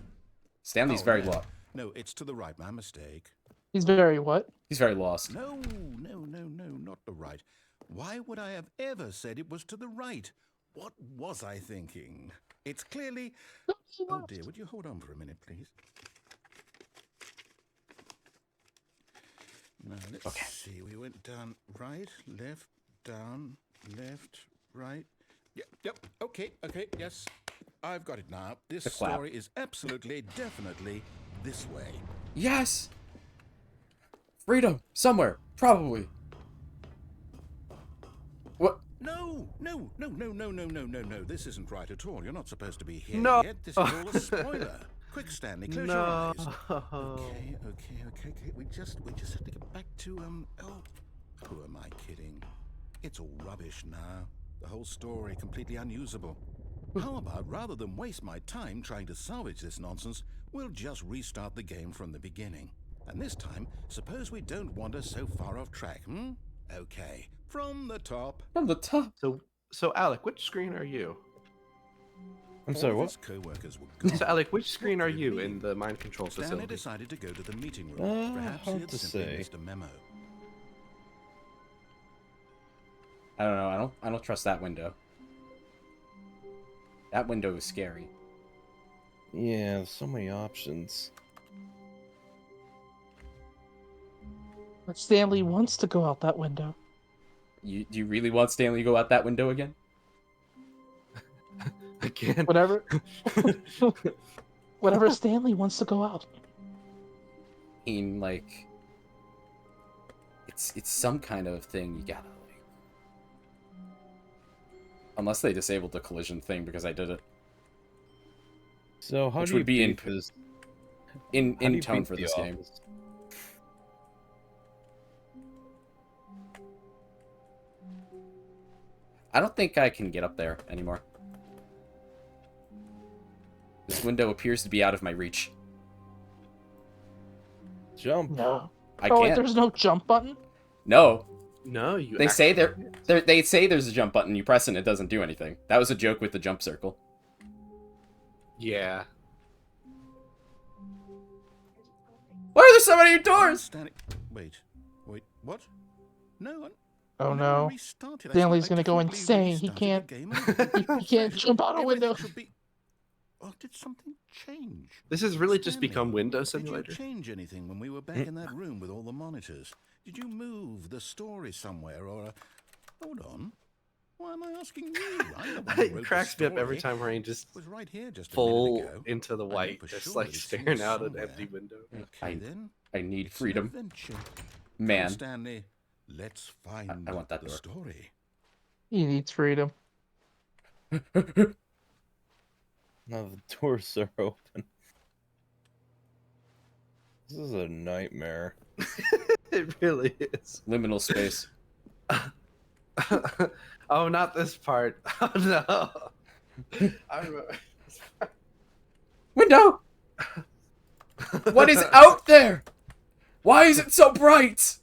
Stanley's Oh, very no. lost. No, it's to the right. My mistake. He's very what? He's very lost. No, not the right. Why would I have ever said it was to the right? What was I thinking? It's clearly. Oh dear, would you hold on for a minute, please? Now let's Okay. see. We went down right, left, down, left, right. Yep. Okay. Yes, I've got it now. This The clap. story is absolutely, definitely this way. Yes! Freedom! Somewhere! Probably! What? No. This isn't right at all. You're not supposed to be here No. yet. This is all a spoiler. Quick, Stanley, close your No. eyes. Okay. We just have to get back to Oh, who am I kidding? It's all rubbish now. The whole story completely unusable. How about rather than waste my time trying to salvage this nonsense, we'll just restart the game from the beginning. And this time, suppose we don't wander so far off track, Okay, from the top. From the top! So Alec, which screen are you? I'm sorry, All of what? his co-workers were gone. So Alec, which screen are What could it you be? in the mind control Stanley facility? decided to go to the meeting room. Perhaps he hard had to simply say. missed a memo. I don't know, I don't trust that window. That window is scary. Yeah, there's so many options. But Stanley wants to go out that window. Do you really want Stanley to go out that window again? Again? Whatever. Whatever Stanley wants to go out. I mean, like... It's some kind of thing you gotta, like... Unless they disabled the collision thing because I did it. So how Which do you would be beat this? How do in you tone beat for The this game. Office? I don't think I can get up there anymore. This window appears to be out of my reach. Jump. No. I Oh, wait, can't. there's no jump button? No. No, you They say actually- they say there's a jump button, you press it and it doesn't do anything. That was a joke with the jump circle. Yeah. Why are there so many doors? Wait, what? No, Oh I no. restarted. Stanley's gonna go definitely insane. He restarted can't. the game and everything He can't jump out a everything window. should be- Oh, did something change? This has really just Stanley, become Windows Did Simulator. you change anything when we were back in that room with all the monitors? Did you move the story somewhere or? Hold on. Why am I asking you? I'm the one who wrote It cracks the me up every story. time Rain just It was right here just a full minute ago. into the I know white, for just sure like that it's staring here out an somewhere. empty window. Okay, then. I need It's an freedom. adventure. Man. Come, Stanley, let's find I want that the door. story. He needs freedom. Now the doors are open. This is a nightmare. It really is. Liminal space. Oh, not this part. Oh no. I remember. Window! What is out there? Why is it so bright?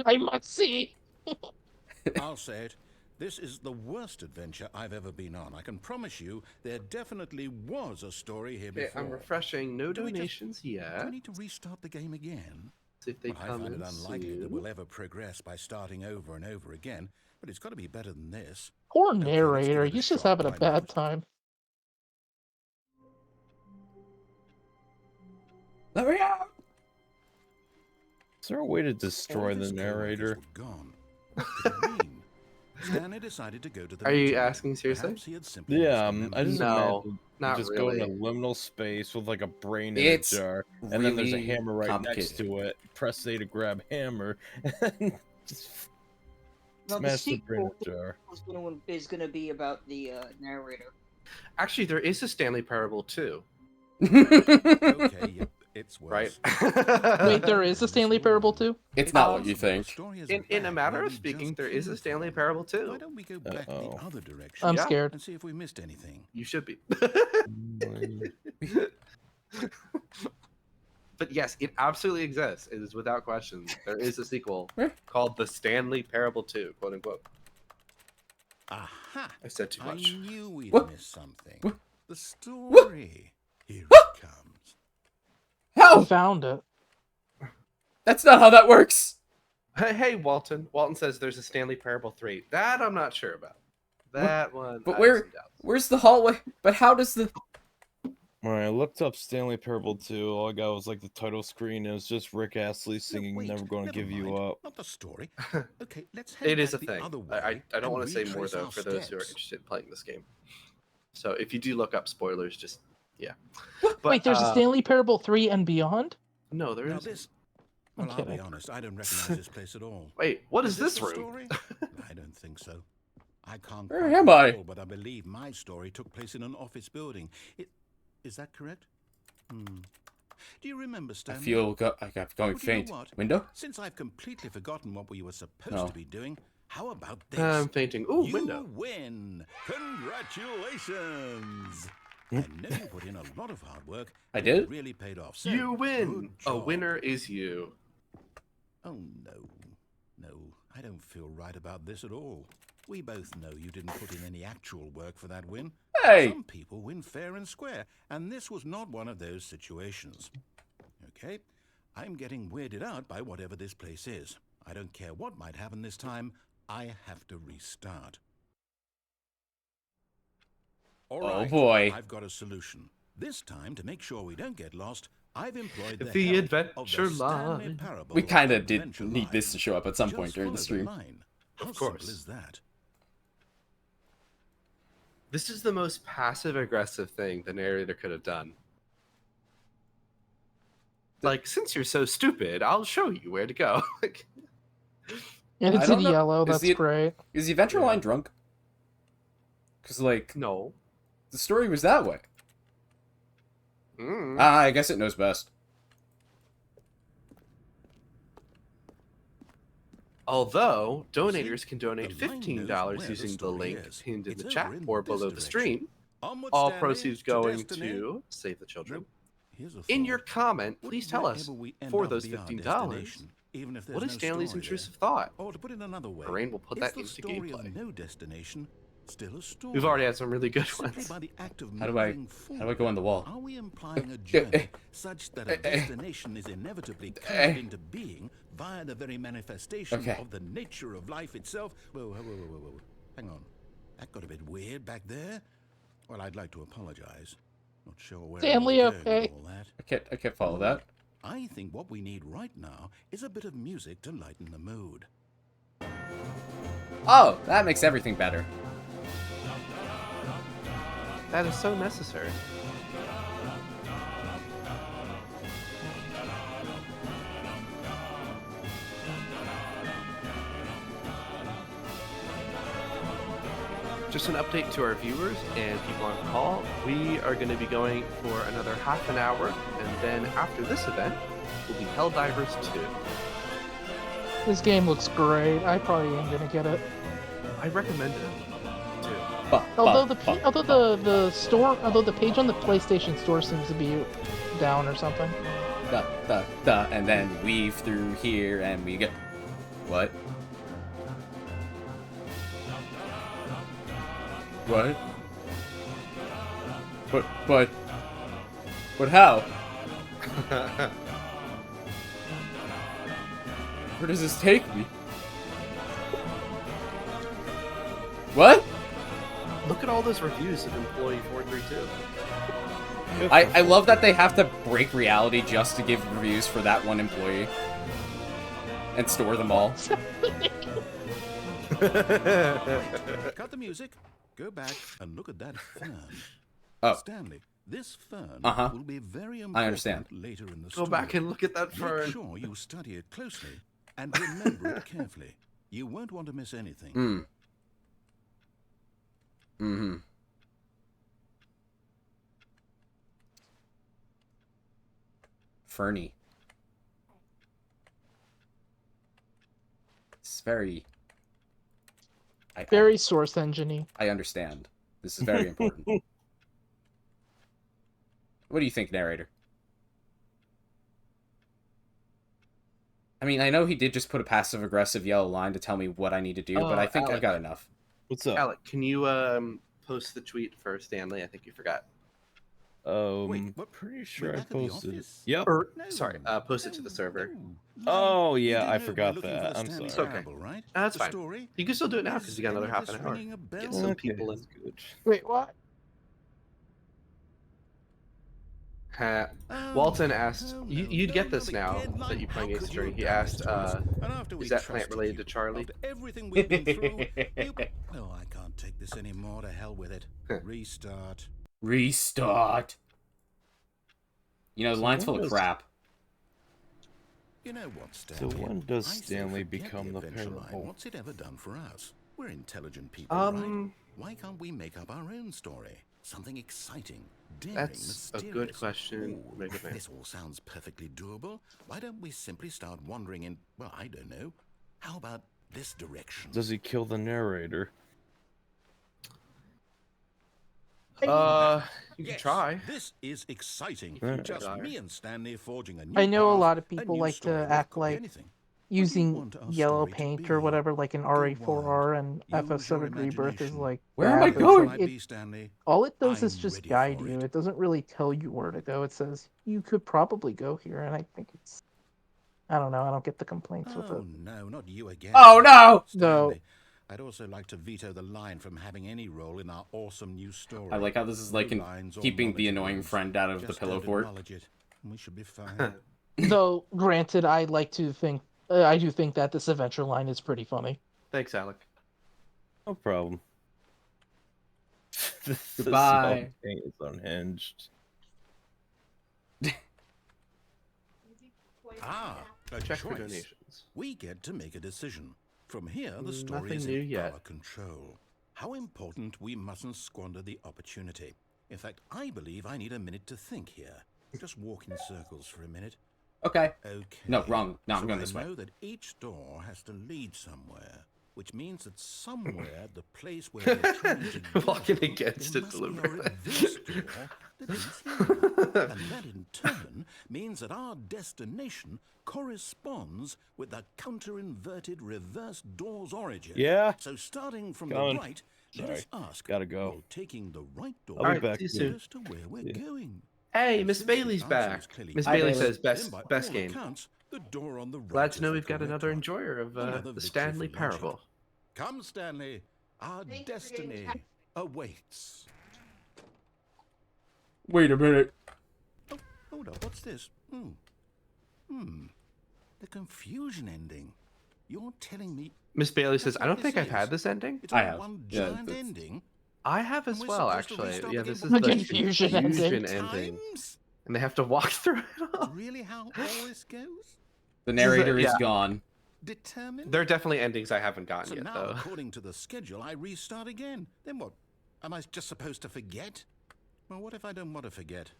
I must see. I'll say it. This is the worst adventure I've ever been on. I can promise you there definitely was a story here Okay, before. I'm refreshing. No Do we just- donations Do yet. we need to restart the game again? See if they Well, I come find in it unlikely that soon. we'll ever progress by starting over and over again, but it's got to be better than this. Poor let's give narrator. it a He's just shot, having a why bad not? time. Let me out! Is there a way to All destroy of his the co-workers narrator? were gone. What could it mean? Stanley decided to go to the Are you meeting. asking seriously? Perhaps he had simply Yeah, misremembered I just No, imagine not just really. go in a liminal space with like a brain in It's a jar, and then there's a really hammer right next complicated. to it. Press A to grab hammer, and just Now, the smash the brain in sequel the jar. is gonna be about the narrator. Actually, there is a Stanley Parable too, Okay, yep, it's worse. right? Wait, there is a Stanley Parable too? It's not what you possible. The think. story is In a back matter where of we speaking, just there is a came Stanley from. Parable Why too. don't we go back Uh-oh. the other direction I'm Yeah. scared. and see if we missed anything? You should be. Mm, But yes, it absolutely exists. It is without question. There is a sequel Where? called The Stanley Parable 2, quote unquote. Aha! I said too I much. knew we'd What? missed something. What? The story. Here it comes. I How? found it. That's not how that works. Hey, Walton. Walton says there's a Stanley Parable 3. That I'm not sure about. That one. But I have where- some doubts. Where's the hallway? But how does the... When I looked up Stanley Parable 2, all I got was like the title screen. It was just Rick Astley singing Wait, "Never Gonna never Give You mind. Up." Not the story. Okay, let's head It is a back the thing. other I way don't and want to say more retrace though our for those who are steps. interested in playing this game. So if you do look up spoilers, just yeah. Wait, there's a Stanley Parable 3 and beyond? No, there Now is. this. I'm Well, I'll be kidding. honest. I don't recognize this place at all. Wait, what is this the room? story? I don't think so. I can't. Where quite am I? recall, but I believe my story took place in an office building. Is that correct? Do you remember, I Stanley? feel I'm going Well, do you know faint. what? Window? Since I've completely forgotten what we were supposed No. to be doing, how about this? I'm fainting. Ooh, you window. win! Congratulations! I know you put in a lot of hard work. I and it did? really paid off. So, You win. good A job. winner is you. Oh no, I don't feel right about this at all. We both know you didn't put in any actual work for that win. Hey! Some people win fair and square, and this was not one of those situations. Okay, I'm getting weirded out by whatever this place is. I don't care what might happen this time. I have to restart. All Oh, right, boy. I've got a solution. This time, to make sure we don't get lost, I've employed The the help Adventure of the Stanley Line. Parable We kind of did Adventure need Line. this to show up at some point Just during the follow stream. line. How Of course. simple is that? This is the most passive aggressive thing the narrator could have done. Like, since you're so stupid, I'll show you where to go. Like, And I it's in don't know. yellow, Is that's the- great. Is the Adventure Line drunk? Because, like, no. the story was that way. Mm. Ah, I guess it knows best. Although, donators can donate the line knows $15 where the using the story link is. pinned in It's the over chat in or this below the direction. stream. Onward, All Stanley, proceeds to going destiny. to Save the Children. Nope. Here's a In thought. your comment, Would please tell us, wherever we end for up those be our $15, destination, even if there's what is no Stanley's story there? intrusive thought? Or to put it another way, Rain will put is that the into story gameplay. of no destination still a story. We've already had some really good Simply ones. by the act of How do I moving how do I go on the wall? Are we implying a journey such that a destination is inevitably carried into being via the very manifestation Okay. of the nature of life itself? Whoa. Hang on. That got a bit weird back there. Well, I'd like to apologize. Not sure where Stanley, I was going okay? with all that. I can't follow that. I think what we need right now is a bit of music to lighten the mood. Oh, that makes everything better. That is so necessary. Just an update to our viewers and people on call. We are going to be going for another half an hour, and then after this event, will be Helldivers 2. This game looks great. I probably ain't gonna get it. I recommend it too. Although the page on the PlayStation Store seems to be down or something. And then weave through here, and we get what? What? But how? Where does this take me? What? Look at all those reviews of Employee 432. I love that they have to break reality just to give reviews for that one employee. And store them all. Cut the music. Go back and look at that fern. Oh. Stanley, this fern Uh-huh. will be very important I understand. later in the Go story. back and look at that fern. Make sure you study it closely and remember it carefully. You won't want to miss anything. Mm-hmm. Fernie. It's very... Very source engine-y. I understand. This is very important. What do you think, narrator? I mean, I know he did just put a passive-aggressive yellow line to tell me what I need to do, but I think I've Alec. got enough. What's up? Alec, can you post the tweet for Stanley? I think you forgot. Wait, what? Pretty We're sure I back at the posted it. office? Yep. Or No. sorry, post it to the server. Oh, You yeah, do I know forgot we're looking that. for the I'm Stanley sorry. Parable, right? That's The fine. story? You can still do it now because Is you got another any half of an this hour. ringing a bell? Get some Okay, people in. that's good. Wait, what? Walton asked, Oh, no, you'd get no, this not now again, that Lon. you playing How Ace could you Attorney. He have done asked, this to us? And after we is that plant trusted related you, to Charlie? After everything we've been through, you... Oh, I can't take this anymore. To hell with it. Restart. Restart! You know, the line's full of Windows- crap. You know what, Stanley? So when does I say Stanley forget become the adventure line. Parable? What's it ever done for us? We're intelligent people, right? Why can't we make up our own story? Something exciting, daring, That's a good mysterious. question, Ooh, Mega Man. this all sounds perfectly doable. Why don't we simply start wandering in, well, I don't know. How about this direction? Does he kill the narrator? You can Yes, try. This is exciting. Alright. Just Desire. me and Stanley forging a new I know a path, lot of a people new like story. to Well, it act could be like anything. using want our yellow story to paint or be? whatever, like in Go RE4R and wild. Use your FF7 Rebirth is imagination. like Where am that, I but it's going? like Might be, Stanley. all it does is I'm just ready guide for you. it. It doesn't really tell you where to go. It says you could probably go here, and I think it's. I don't know. I don't get the complaints with Oh it. no, not you again. Oh, no! Stanley, I'd also like to veto the line from having any role in our awesome new story. I like how this is like No lines or keeping the monologues. annoying friend out of the Just pillow don't fort. acknowledge it, and we should be fine. Though, granted, I like to think. I do think that this adventure line is pretty funny. Thanks, Alec. No problem. This Goodbye. paint is unhinged. A Check for choice. donations. We get to make a decision. From here, the story Nothing is new in yet. our control. How important we mustn't squander the opportunity. In fact, I believe I need a minute to think here. Just walk in circles for a minute. Okay. Okay. No, wrong. No, I'm So going I this way. know that each door has to lead somewhere, which means that somewhere the place where we're trying to get Walking to, against there it must be a deliberately. reverse door that leads here. And that in turn means that our destination corresponds with the counter-inverted reverse door's origin. Yeah. So starting from Going. the right, Let Sorry. us ask. Gotta go. Will taking the right door I'll be Alright, back see you soon. soon. lead us to where we're Yeah. going? Hey, And Miss since the Bailey's answer back. is clearly Miss Hi, Bailey Bailey. says then best by best all game. accounts, the door on the right Glad is to know the we've got correct another one. enjoyer of Another the victory Stanley for logic. Parable. Come, Stanley. Our destiny awaits. Wait a minute. Oh, hold up. What's this? The confusion ending. You're telling me Miss Bailey says, That's I what don't think this I've had is. this ending. it's I all have. one Yeah, giant that's- ending? I have as And we're well, supposed to actually. restart Yeah, the this game is The the confusion confusion ending. ending. Times? And they have to walk through it all. Really how all this goes? The narrator is yeah. gone. Determined? There are definitely endings I haven't gotten So yet, now, though. according to the schedule, I restart again. Then what? Am I just supposed to forget? Well, what if I don't want to forget?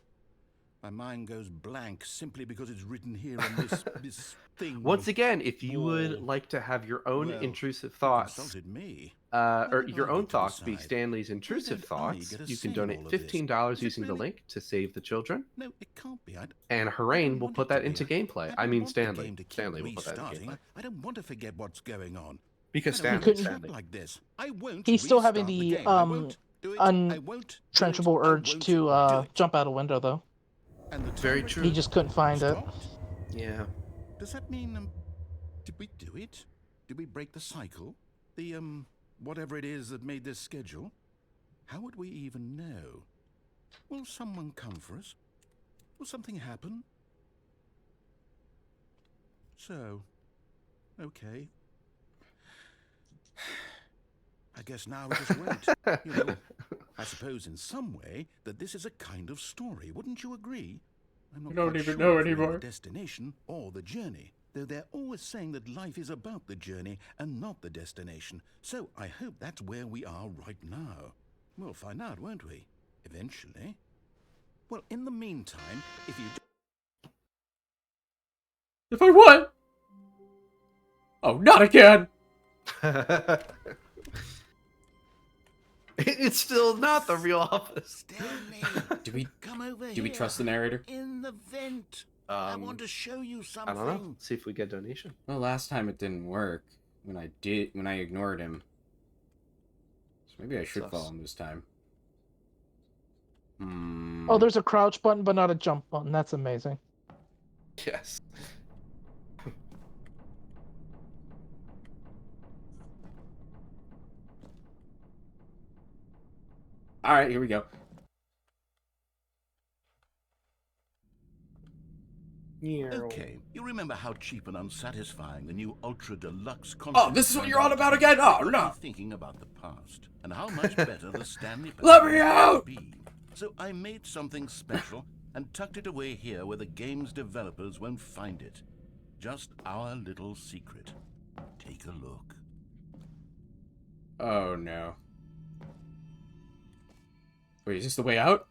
My mind goes blank simply because it's written here on this thing. Once again, if you would Wall. like to have your own Well, intrusive you thoughts, consulted me. or did your I own get to thoughts be decide? Stanley's intrusive don't I thoughts, get a you can say in donate all of this? $15 Is it using the really- link to Save the Children, No, it can't be. and Harain will put that into gameplay. I mean, Stanley. Stanley Stanley will put that into restarting. gameplay. I don't want to forget what's going on. Because I don't Stanley, want to Stanley. act like this. I won't He's still having restart the, game. I won't do it. I won't do it. Trenchable I urge won't to do it. jump out a window, though. And the Very timer true. He just couldn't find it. stopped? Yeah. Does that mean did we do it? Did we break the cycle? The whatever it is that made this schedule? How would we even know? Will someone come for us? Will something happen? So, okay. I guess now we just wait. You know, I suppose in some way that this is a kind of story. Wouldn't you agree? I'm not I don't quite even sure know if we're in anymore. the destination or the journey, though they're always saying that life is about the journey and not the destination. So I hope that's where we are right now. We'll find out, won't we? Eventually. Well, in the meantime, if you If I what? Oh, not again! It's still not the real office. Stanley, Do we come over do we here. trust the narrator? In the vent. I want to show you I something. don't know. See if we get donation. Well, last time it didn't work. When I ignored him. So maybe I should Sus. follow him this time. Oh, there's a crouch button, but not a jump button. That's amazing. Yes. Alright, here we go. Okay, you remember how cheap and unsatisfying the new Ultra Deluxe console Oh, this is what you're on about again? Oh, got no. me thinking about the past and how much better the Stanley Let Parable me out! would be. So I made something special and tucked it away here where the game's developers won't find it. Just our little secret. Take a look. Oh, no. Wait, is this the way out?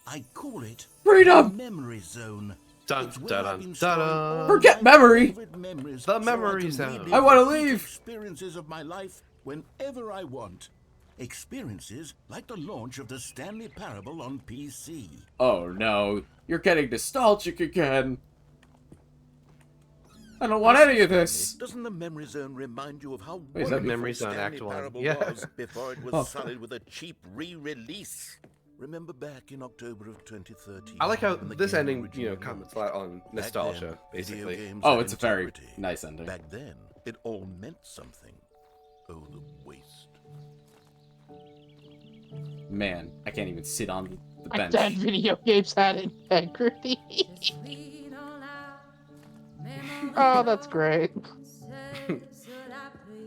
I call it Freedom! Memory Zone. Dun, It's where dun, I've dun, been dun, storing dun. all Forget my memory. favorite memories The so memory can zone. relive I wanna the peak leave. experiences of my life whenever I want. Experiences like the launch of the Stanley Parable on PC. Oh, no. You're getting nostalgic again. I don't want any of this. Doesn't the Memory Zone remind you of how Wait, is that wonderful Memory Zone Stanley Act 1? Parable Yeah. was before it was Oh. sullied with a cheap re-release? Remember back in October of 2013? I like how when the this game ending, originally comments a launched? lot on Back nostalgia, then, video basically. games Oh, had it's a very integrity. nice ending. Back then, it all meant something. Oh, the waste. Man, I can't even sit on the Back bench. then, video games had integrity. Oh, that's great.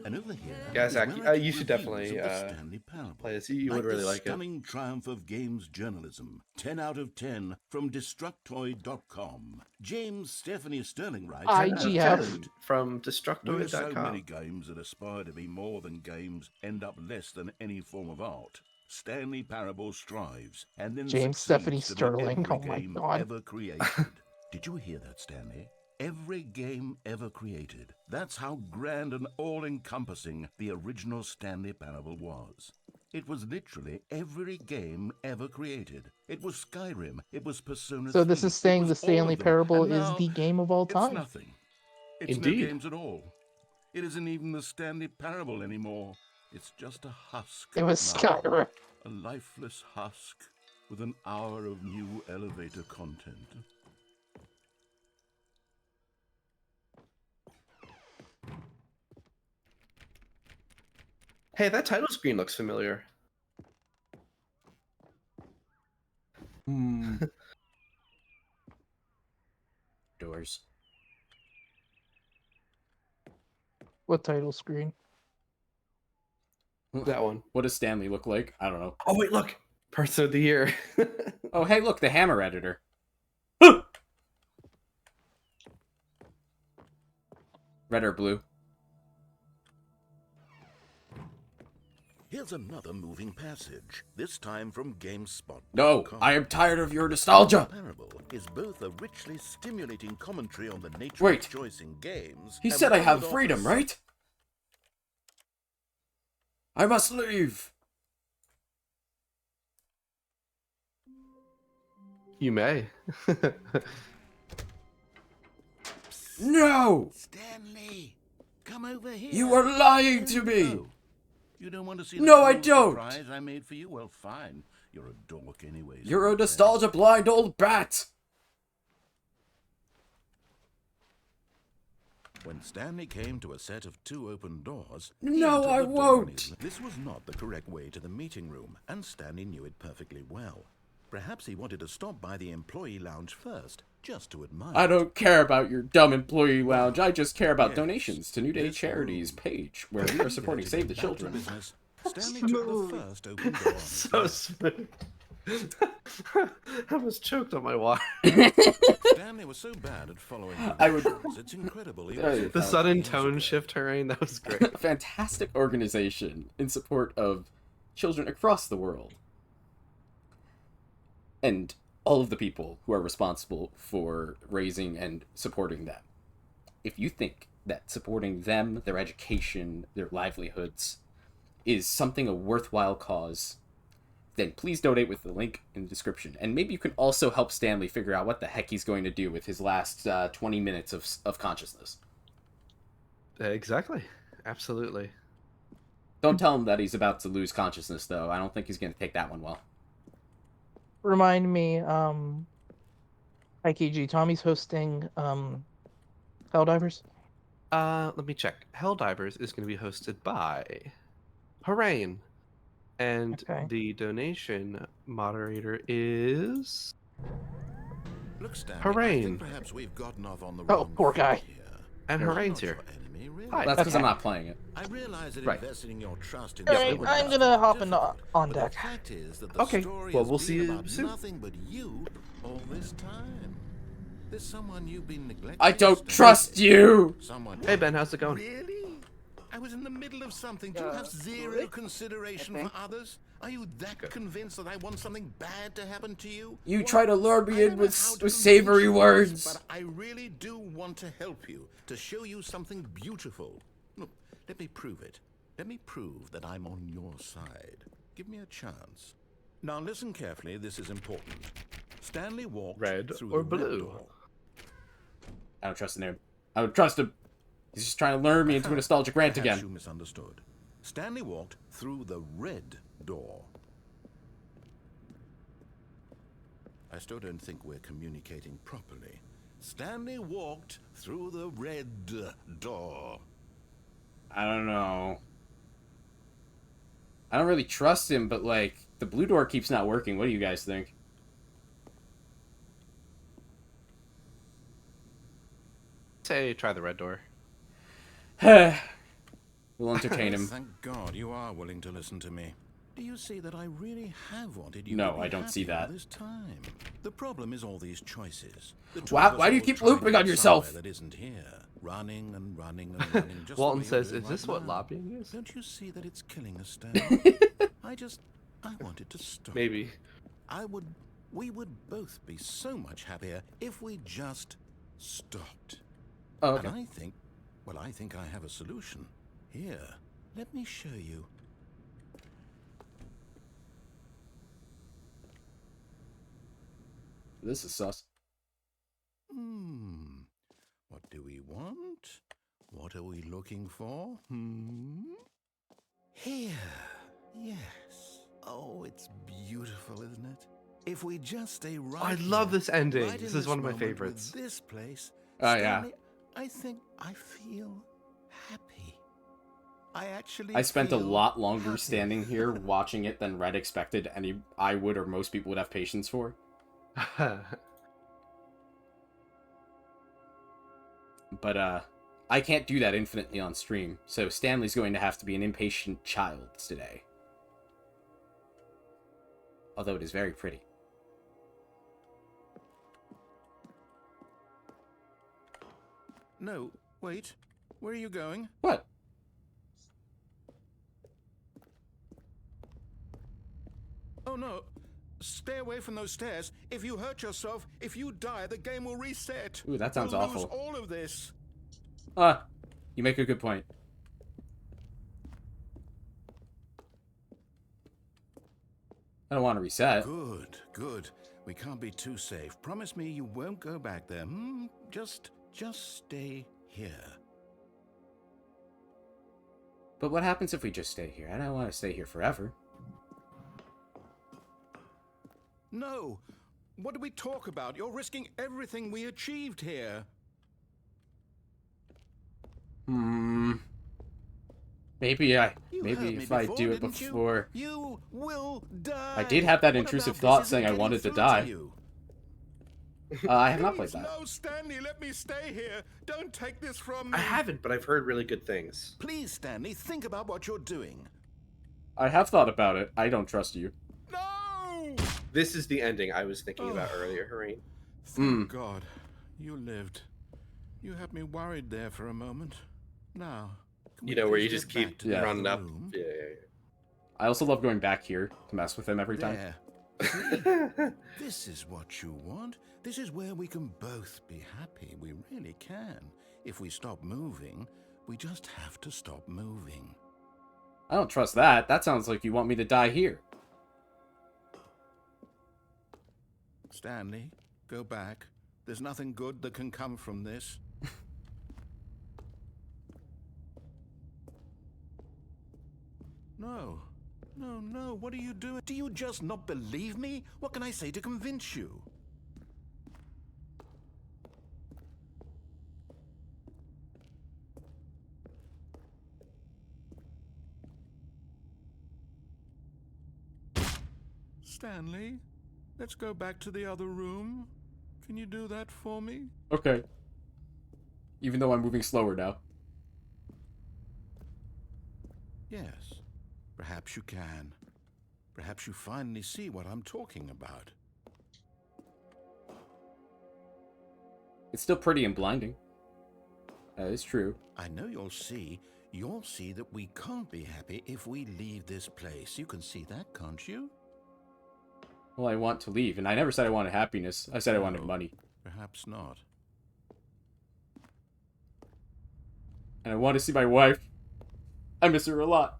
And over here, Yeah, is Zach, where I you give should reviews definitely, of the Stanley Parable. play this. You would Like really the like it. stunning triumph of games journalism. 10 out of 10 from Destructoid.com. James Stephanie Sterling writes, IGF. quote, From "Where so Destructoid.com. many games that aspire to be more than games end up less than any form of art. Stanley Parable strives and then James succeeds Stephanie to be Sterling, every oh my game God. ever created." Did you hear that, Stanley? Every game ever created. That's how grand and all-encompassing the original Stanley Parable was. It was literally every game ever created. It was Skyrim. It was Persona So this 3, is saying it the was all Stanley of them. Parable And is now the game of all it's time. nothing. It's Indeed. no games at all. It isn't even the Stanley Parable anymore. It's just a husk. It was now. Skyrim. A lifeless husk with an hour of new elevator content. Hey, that title screen looks familiar. Doors. What title screen? That one. What does Stanley look like? I don't know. Oh wait, look. Person of the year. Oh, hey, look, the hammer editor. Red or blue? Here's another moving passage, this time from GameSpot. No, I am tired of your nostalgia. Parable is both a richly stimulating commentary on the nature Wait. of choice in games. He and said I one have that freedom, offers- right? I must leave. You may. No! Stanley, come over here. You are lying to me! Oh, you don't want to see No, the I cool don't. surprise I made for you? Well, fine. You're a dork anyways. You're a okay? nostalgia blind old bat! When Stanley came to a set of 2 open doors, he No, entered I the door on won't. his- This was not the correct way to the meeting room, and Stanley knew it perfectly well. Perhaps he wanted to stop by the employee lounge first, just to admire. I don't care about your dumb employee lounge. I just care about Yes, donations to New Day this Charities room. page, where we are supporting To Save get the back to Children. business, Stanley took the first open door on his So left. smooth. I was choked on my water. Stanley was so bad at following I would- directions, it's incredible. He There was you The go. sudden years tone ago. shift terrain, that was great. Fantastic organization in support of children across the world. And all of the people who are responsible for raising and supporting them. If you think that supporting them, their education, their livelihoods, is something a worthwhile cause, then please donate with the link in the description. And maybe you can also help Stanley figure out what the heck he's going to do with his last 20 minutes of consciousness. Exactly. Absolutely. Don't tell him that he's about to lose consciousness, though. I don't think he's going to take that one well. Remind me, IKG, Tommy's hosting Helldivers. Let me check. Helldivers is going to be hosted by Harain. And Okay. the donation moderator is... Look, Stanley, I Hooray. think perhaps we've gotten off on the Oh, wrong poor foot guy. here. And I'm Harain's not here. your enemy, really. Hi. That's because I'm Okay. not playing it. I realize that Right. investing your trust in Alright, someone I'm else gonna is hop in difficult, on but deck. The fact is that the Okay, story well, has we'll been see you about soon. nothing but you all this time. There's someone you've been neglecting. I don't Stanley. trust you! Someone. Hey, Ben, how's it going? Really? I was in the middle of something. Do you have zero consideration for others? Are you that convinced that I want something bad to happen to you? You Well, try to lure me I in don't with, know how to with convince savory you, words. But I really do want to help you, to show you something beautiful. Look, let me prove it. Let me prove that I'm on your side. Give me a chance. Now listen carefully, this is important. Stanley walked Red through or the red blue? door. I don't trust him. I would trust him. He's just trying to lure me into a nostalgic rant Perhaps again. you misunderstood. Stanley walked through the red door. I still don't think we're communicating properly. Stanley walked through the red door. I don't know. I don't really trust him, but, like, the blue door keeps not working. What do you guys think? Say, try the red door. We'll entertain him. Thank God you are willing to listen to me. Do you see that I really have wanted you No, to be I don't see happy all that. this time? The problem is all these choices. The two Why- of us why do you all keep trying to looping get on yourself? somewhere That isn't here. Running and running and running. Just Walton the way you're says, doing is this right what now. lobbying is? Don't you see that it's killing us, Stanley? I wanted to stop. Maybe. We would both be so much happier if we just stopped. Oh, okay. And I think I have a solution. Here, let me show you. This is sus. What do we want? What are we looking for? Here. Yes. Oh, it's beautiful, isn't it? If we just stay right I love here, this ending. right This in is one of my moment with favorites. this place, Oh, yeah. Stanley, I think I feel happy. I actually I spent a feel lot longer happy. standing here watching it than Red expected I would or most people would have patience for. But, I can't do that infinitely on stream, so Stanley's going to have to be an impatient child today. Although it is very pretty. No, wait. Where are you going? What? Oh no. Stay away from those stairs. If you hurt yourself, if you die, the game will reset. Ooh, that sounds We'll awful. lose all of this. You make a good point. I don't want to reset. Good, good. We can't be too safe. Promise me you won't go back there. Just stay here. But what happens if we just stay here? I don't want to stay here forever. No. What do we talk about? You're risking everything we achieved here. Maybe You heard if me I before, do it didn't you? before. You will die. I did have that What intrusive about thought this saying I isn't wanted to getting die. through you? I have not played Please, that. No, Stanley, let me stay here. Don't take this from me. I haven't, but I've heard really good things. Please, Stanley, think about what you're doing. I have thought about it. I don't trust you. No! This is the ending I was thinking about earlier, Hareen. Thank God. You lived. You had me worried there for a moment. Now, can You we know, where please you just get keep back to the running other up. room? Yeah. I also love going back here to mess with him every time. There. See? This is what you want. This is where we can both be happy. We really can. If we stop moving, we just have to stop moving. I don't trust that. That sounds like you want me to die here. Stanley, go back. There's nothing good that can come from this. No. No, what are you doing? Do you just not believe me? What can I say to convince you? Stanley, let's go back to the other room. Can you do that for me? Okay. Even though I'm moving slower now. Yes, perhaps you can. Perhaps you finally see what I'm talking about. It's still pretty and blinding. That is true. I know you'll see. You'll see that we can't be happy if we leave this place. You can see that, can't you? Well, I want to leave, and I never said I wanted happiness. I said I wanted No. money. Perhaps not. And I want to see my wife. I miss her a lot.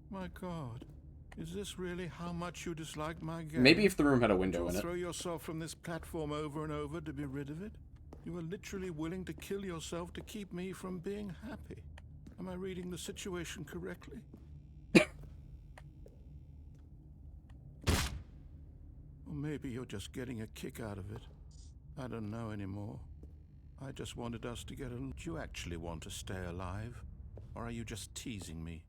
My God, is this really how much you dislike my game? Maybe if the room had a window You'll in it. throw yourself from this platform over and over to be rid of it? You are literally willing to kill yourself to keep me from being happy. Am I reading the situation correctly? Or maybe you're just getting a kick out of it. I don't know anymore. I just wanted us to get a... Do you actually want to stay alive? Or are you just teasing me?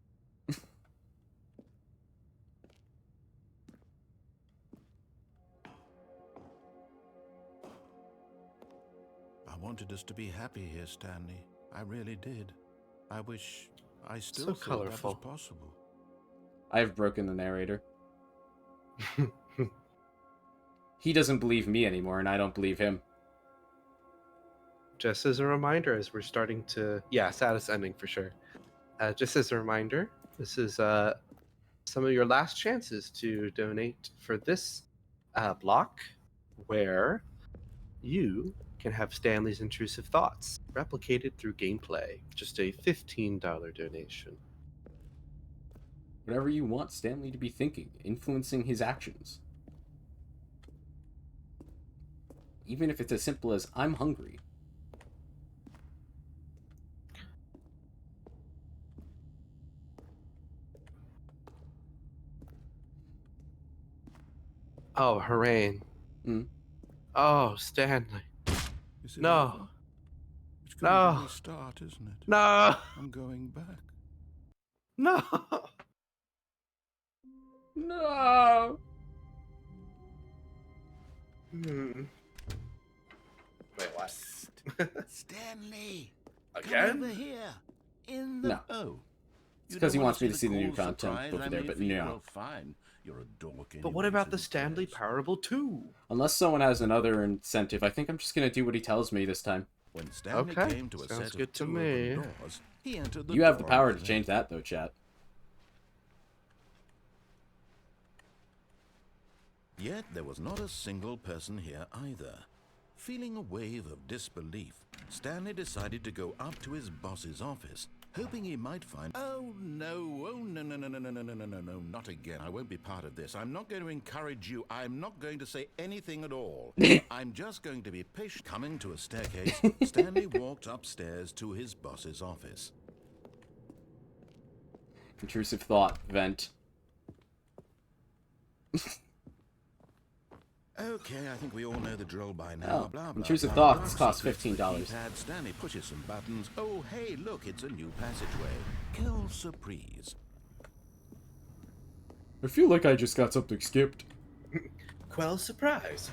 I wanted us to be happy here, Stanley. I really did. I wish I still So thought colorful. that was possible. I have broken the narrator. He doesn't believe me anymore, and I don't believe him. Just as a reminder, as we're starting to... Yeah, saddest ending for sure. Just as a reminder, this is some of your last chances to donate for this block, where you can have Stanley's intrusive thoughts replicated through gameplay. Just a $15 donation. Whatever you want Stanley to be thinking, influencing his actions. even if it's as simple as I'm hungry. Oh, Harain. Mm. Oh, Stanley. Is it No. over? It's going No. to restart, isn't it? No. I'm going back. No. No. Hmm. Wait, what? Stanley! Again? Come over here. In the... No. Oh. It's because he don't wanna wants me to see the new cool content surprise over I there, made but for you? no. Well, fine. You're a dork But what anyways, about the who Stanley cares? Parable 2? Unless someone has another incentive, I think I'm just gonna do what he tells me this time. When Stanley Okay, came to a sounds set good of to two me. open doors, he entered the You have the door power with to them. change that, though, chat. Yet there was not a single person here either. Feeling a wave of disbelief, Stanley decided to go up to his boss's office, hoping he might find... Oh no, no, not again. I won't be part of this. I'm not going to encourage you. I'm not going to say anything at all. I'm just going to be patient. Coming to a staircase, Stanley walked upstairs to his boss's office. Intrusive thought, vent. Okay, I think we all know the drill by now. Oh, Blah, blah, intrusive blah, thoughts blah. cost Secrets for $15. keypad. Stanley pushes some buttons. Oh, hey, look, it's a new passageway. Kill surprise. I feel like I just got something skipped. Quell surprise.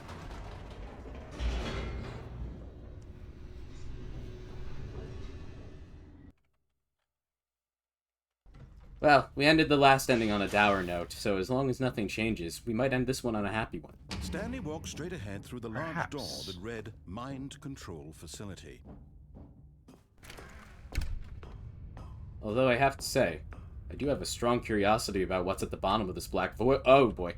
Well, we ended the last ending on a dour note, so as long as nothing changes, we might end this one on a happy one. Stanley walked straight ahead through the large Perhaps. door that read Mind Control Facility. Although I have to say, I do have a strong curiosity about what's at the bottom of this black void. Oh boy.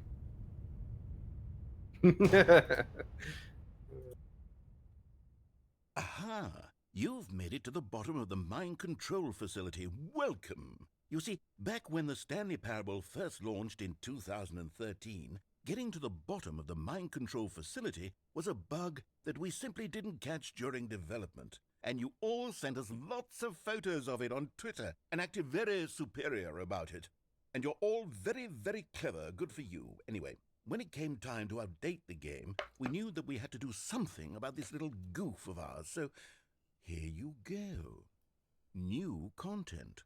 Aha! You've made it to the bottom of the Mind Control Facility. Welcome! You see, back when the Stanley Parable first launched in 2013, getting to the bottom of the Mind Control Facility was a bug that we simply didn't catch during development. And you all sent us lots of photos of it on Twitter and acted very superior about it. And you're all very, very clever. Good for you. Anyway, when it came time to update the game, we knew that we had to do something about this little goof of ours. So here you go. New content.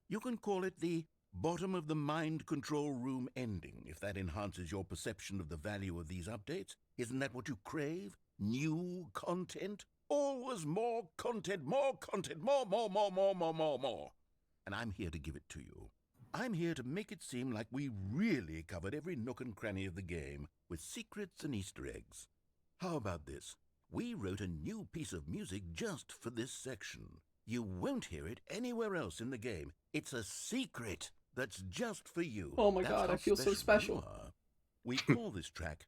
You can call it the bottom of the mind control room ending, if that enhances your perception of the value of these updates. Isn't that what you crave? New content? Always more content, more, more. And I'm here to give it to you. I'm here to make it seem like we really covered every nook and cranny of the game, with secrets and Easter eggs. How about this? We wrote a new piece of music just for this section. You won't hear it anywhere else in the game. It's a secret that's just for you. Oh my That's god, how I feel so special. you are. We call this track,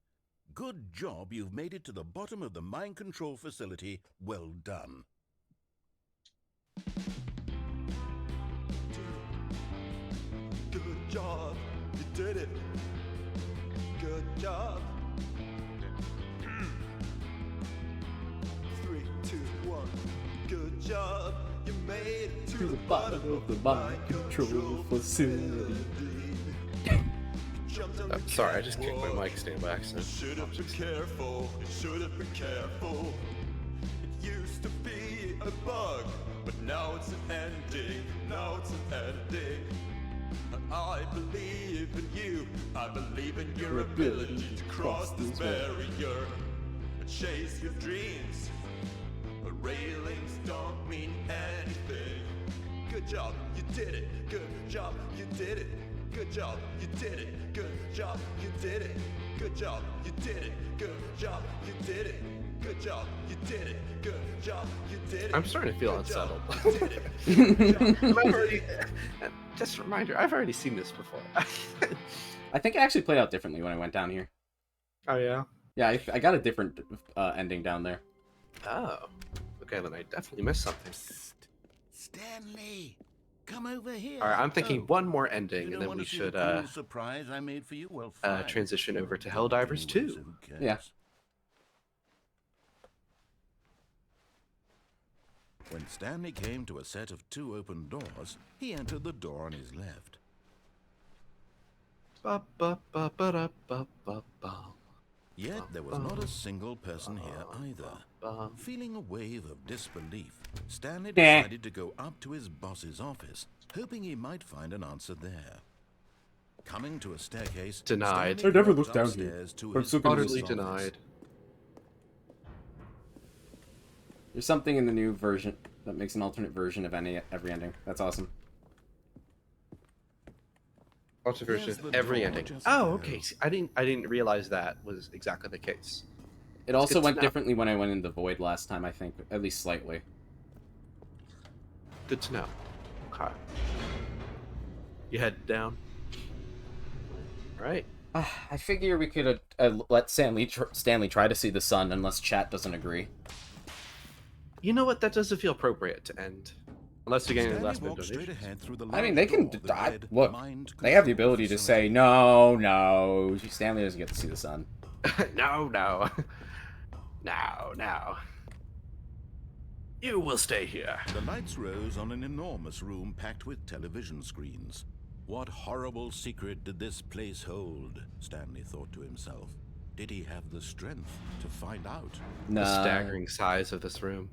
Good Job You've Made It to the Bottom of the Mind Control Facility. Well done. Good job, you did it. Good job. 3, 2, 1. Good job, you made it to the bottom of the mind control facility. I'm sorry, I just kicked my mic stand by accident. Should have been careful, you should have been careful. It used to be a bug, but now it's an ending, now it's an ending. I believe in you, I believe in your ability to cross this barrier and chase your dreams. But railings don't mean anything. Good job, you did it. Good job, you did it. Good job, you did it. Good job, you did it. Good job, you did it. Good job, you did it. Good job, you did it. Good job, you did it. I'm starting to feel Good job, unsettled. you did it. Good job, I've already, just a reminder, I've already seen this before. I think it actually played out differently when I went down here. Oh, yeah? Yeah, I got a different ending down there. Oh. Okay, then I definitely missed something. Stanley, come over here. All right, I'm thinking Oh, one more you ending, don't and then want we to see should the cool surprise I made for you? Well, fine. transition over to Helldivers 2. Anyways, who cares? Yeah. When Stanley came to a set of 2 open doors, he entered the door on his left. Ba, ba, ba, ba, da, ba, ba, ba. Yet there was not a single person here either. Ba. Feeling a wave of disbelief, Stanley Nah. decided to go up to his boss's office, hoping he might find an answer there. Coming to a staircase, Denied. Stanley I never walked looked down here. upstairs to I'm his so confused. boss's Utterly office. denied. There's something in the new version that makes an alternate version of every ending. That's awesome. Alternate version Here's of the every door ending. just Oh, there. okay. See, I didn't realize that was exactly the case. It also good to went know. differently when I went in the void last time, I think. At least slightly. Good to know. Okay. You head down. All right. I figure we could let Stanley try to see the sun, unless chat doesn't agree. You know what? That doesn't feel appropriate to end. Unless you're getting Stanley last minute walked straight donations. ahead through the I mean, large they can... door that read Look, Mind they have the Control ability to say, Facility. no, Stanley doesn't get to see the sun. No. No. You will stay here. The lights rose on an enormous room packed with television screens. What horrible secret did this place hold? Stanley thought to himself. Did he have the strength to find out? Nah. The staggering size of this room.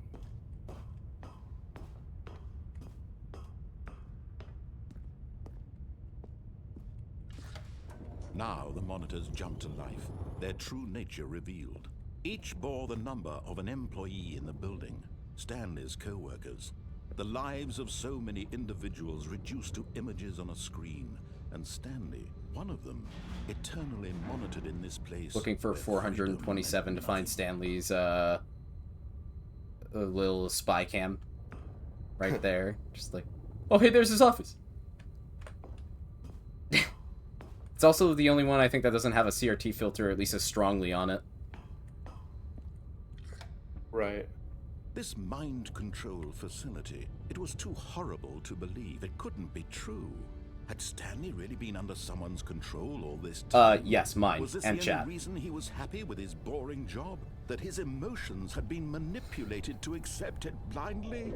Now the monitors jumped to life, their true nature revealed. Each bore the number of an employee in the building, Stanley's co-workers. The lives of so many individuals reduced to images on a screen, and Stanley, one of them, eternally monitored in this place. Looking for where 427 freedom to find meant Stanley's, little spy cam. Right there. Just like, oh, hey, there's his office. It's also the only one I think that doesn't have a CRT filter, at least as strongly on it. Right. This mind control facility, it was too horrible to believe. It couldn't be true. Had Stanley really been under someone's control all this time? Yes, mine, Was this and the chat. only reason he was happy with his boring job? That his emotions had been manipulated to accept it blindly?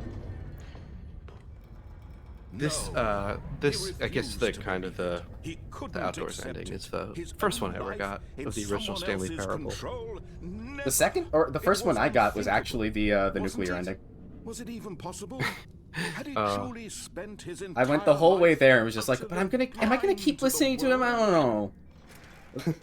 This, No. this, He I guess the refused to kind of believe the it. He couldn't outdoors accept ending it. is the His first own one I ever life got in of the original someone Stanley else's Parable. control? The second, or the first one I got was actually the Wasn't nuclear it? ending. Was it even possible? Had he Uh, truly spent his I entire went the whole way life there and was just like, but utterly am I gonna blind keep to the listening to him? I don't world? know.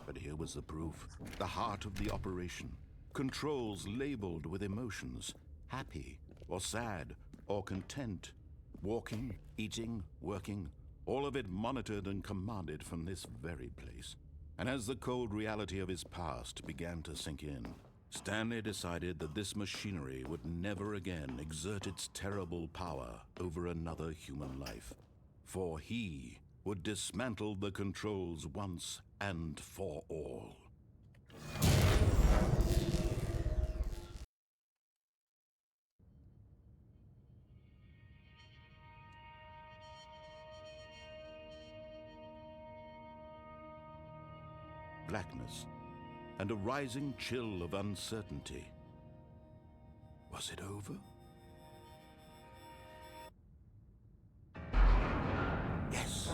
But here was the proof. The heart of the operation. Controls labeled with emotions. Happy, or sad, or content. Walking, eating, working. All of it monitored and commanded from this very place. And as the cold reality of his past began to sink in, Stanley decided that this machinery would never again exert its terrible power over another human life. For he would dismantle the controls once and for all. Blackness and a rising chill of uncertainty. Was it over? Yes.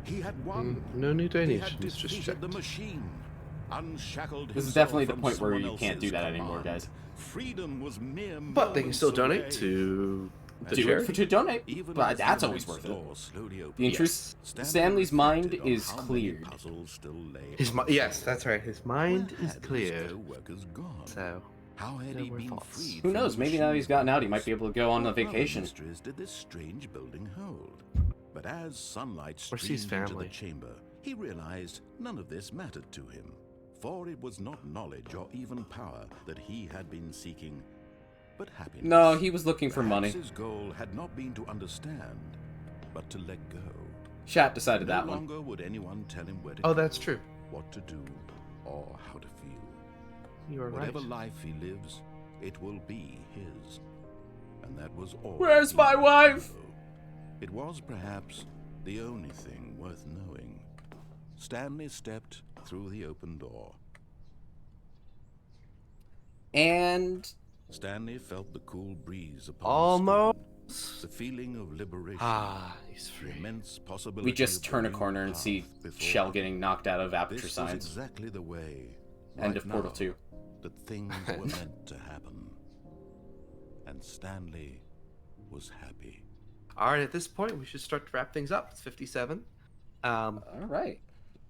He had won. No new He had donations, just defeated checked. the machine. Unshackled This is himself definitely the from point where someone you can't do else's that anymore, command. guys. Freedom was mere But they can still moments donate away. to the Do charity. it to donate, Even but as that's the always immense worth it. door slowly opened, The intrusive Stanley Stanley's mind reflected on is how many cleared. puzzles still lay His ahead. yes, that's right. His mind Where is had his cleared. co-workers gone? So, How had no he more been thoughts. freed Who from knows? the Maybe now he's gotten out, he might machine be able to go on a What other vacation. mysteries did this strange building hold? But as sunlight Or see his streamed into the family. chamber, he realized none of this mattered to him. For it was not knowledge or even power that he had been seeking, but happiness. No, he was looking for Perhaps money. his goal had not been to understand, but to let go. Chat decided No that one. longer would anyone tell him where to Oh, go, that's true. what to do, or how to feel. You are right. Whatever life he lives, it will be his. And that was all. Where's he my needed to wife? know. It was perhaps the only thing worth knowing. Stanley stepped through the open door. And Stanley felt the cool breeze upon Almost. his skin, the feeling of liberation, He's the free. immense possibility. We just of turn a new corner and path see before Shell him. getting knocked out of aperture This signs. was exactly the way. End right of Portal now, 2. that things were meant to happen. And Stanley was happy. All right, at this point, we should start to wrap things up. It's 57. All right.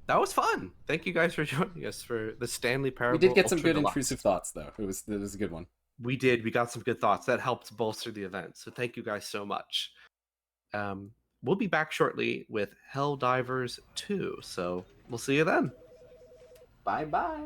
That was fun. Thank you guys for joining us for the Stanley Parable. We did get some Ultra good Deluxe. intrusive thoughts, though. It was a good one. We did. We got some good thoughts. That helped bolster the event. So thank you guys so much. We'll be back shortly with Helldivers 2. So we'll see you then. Bye-bye.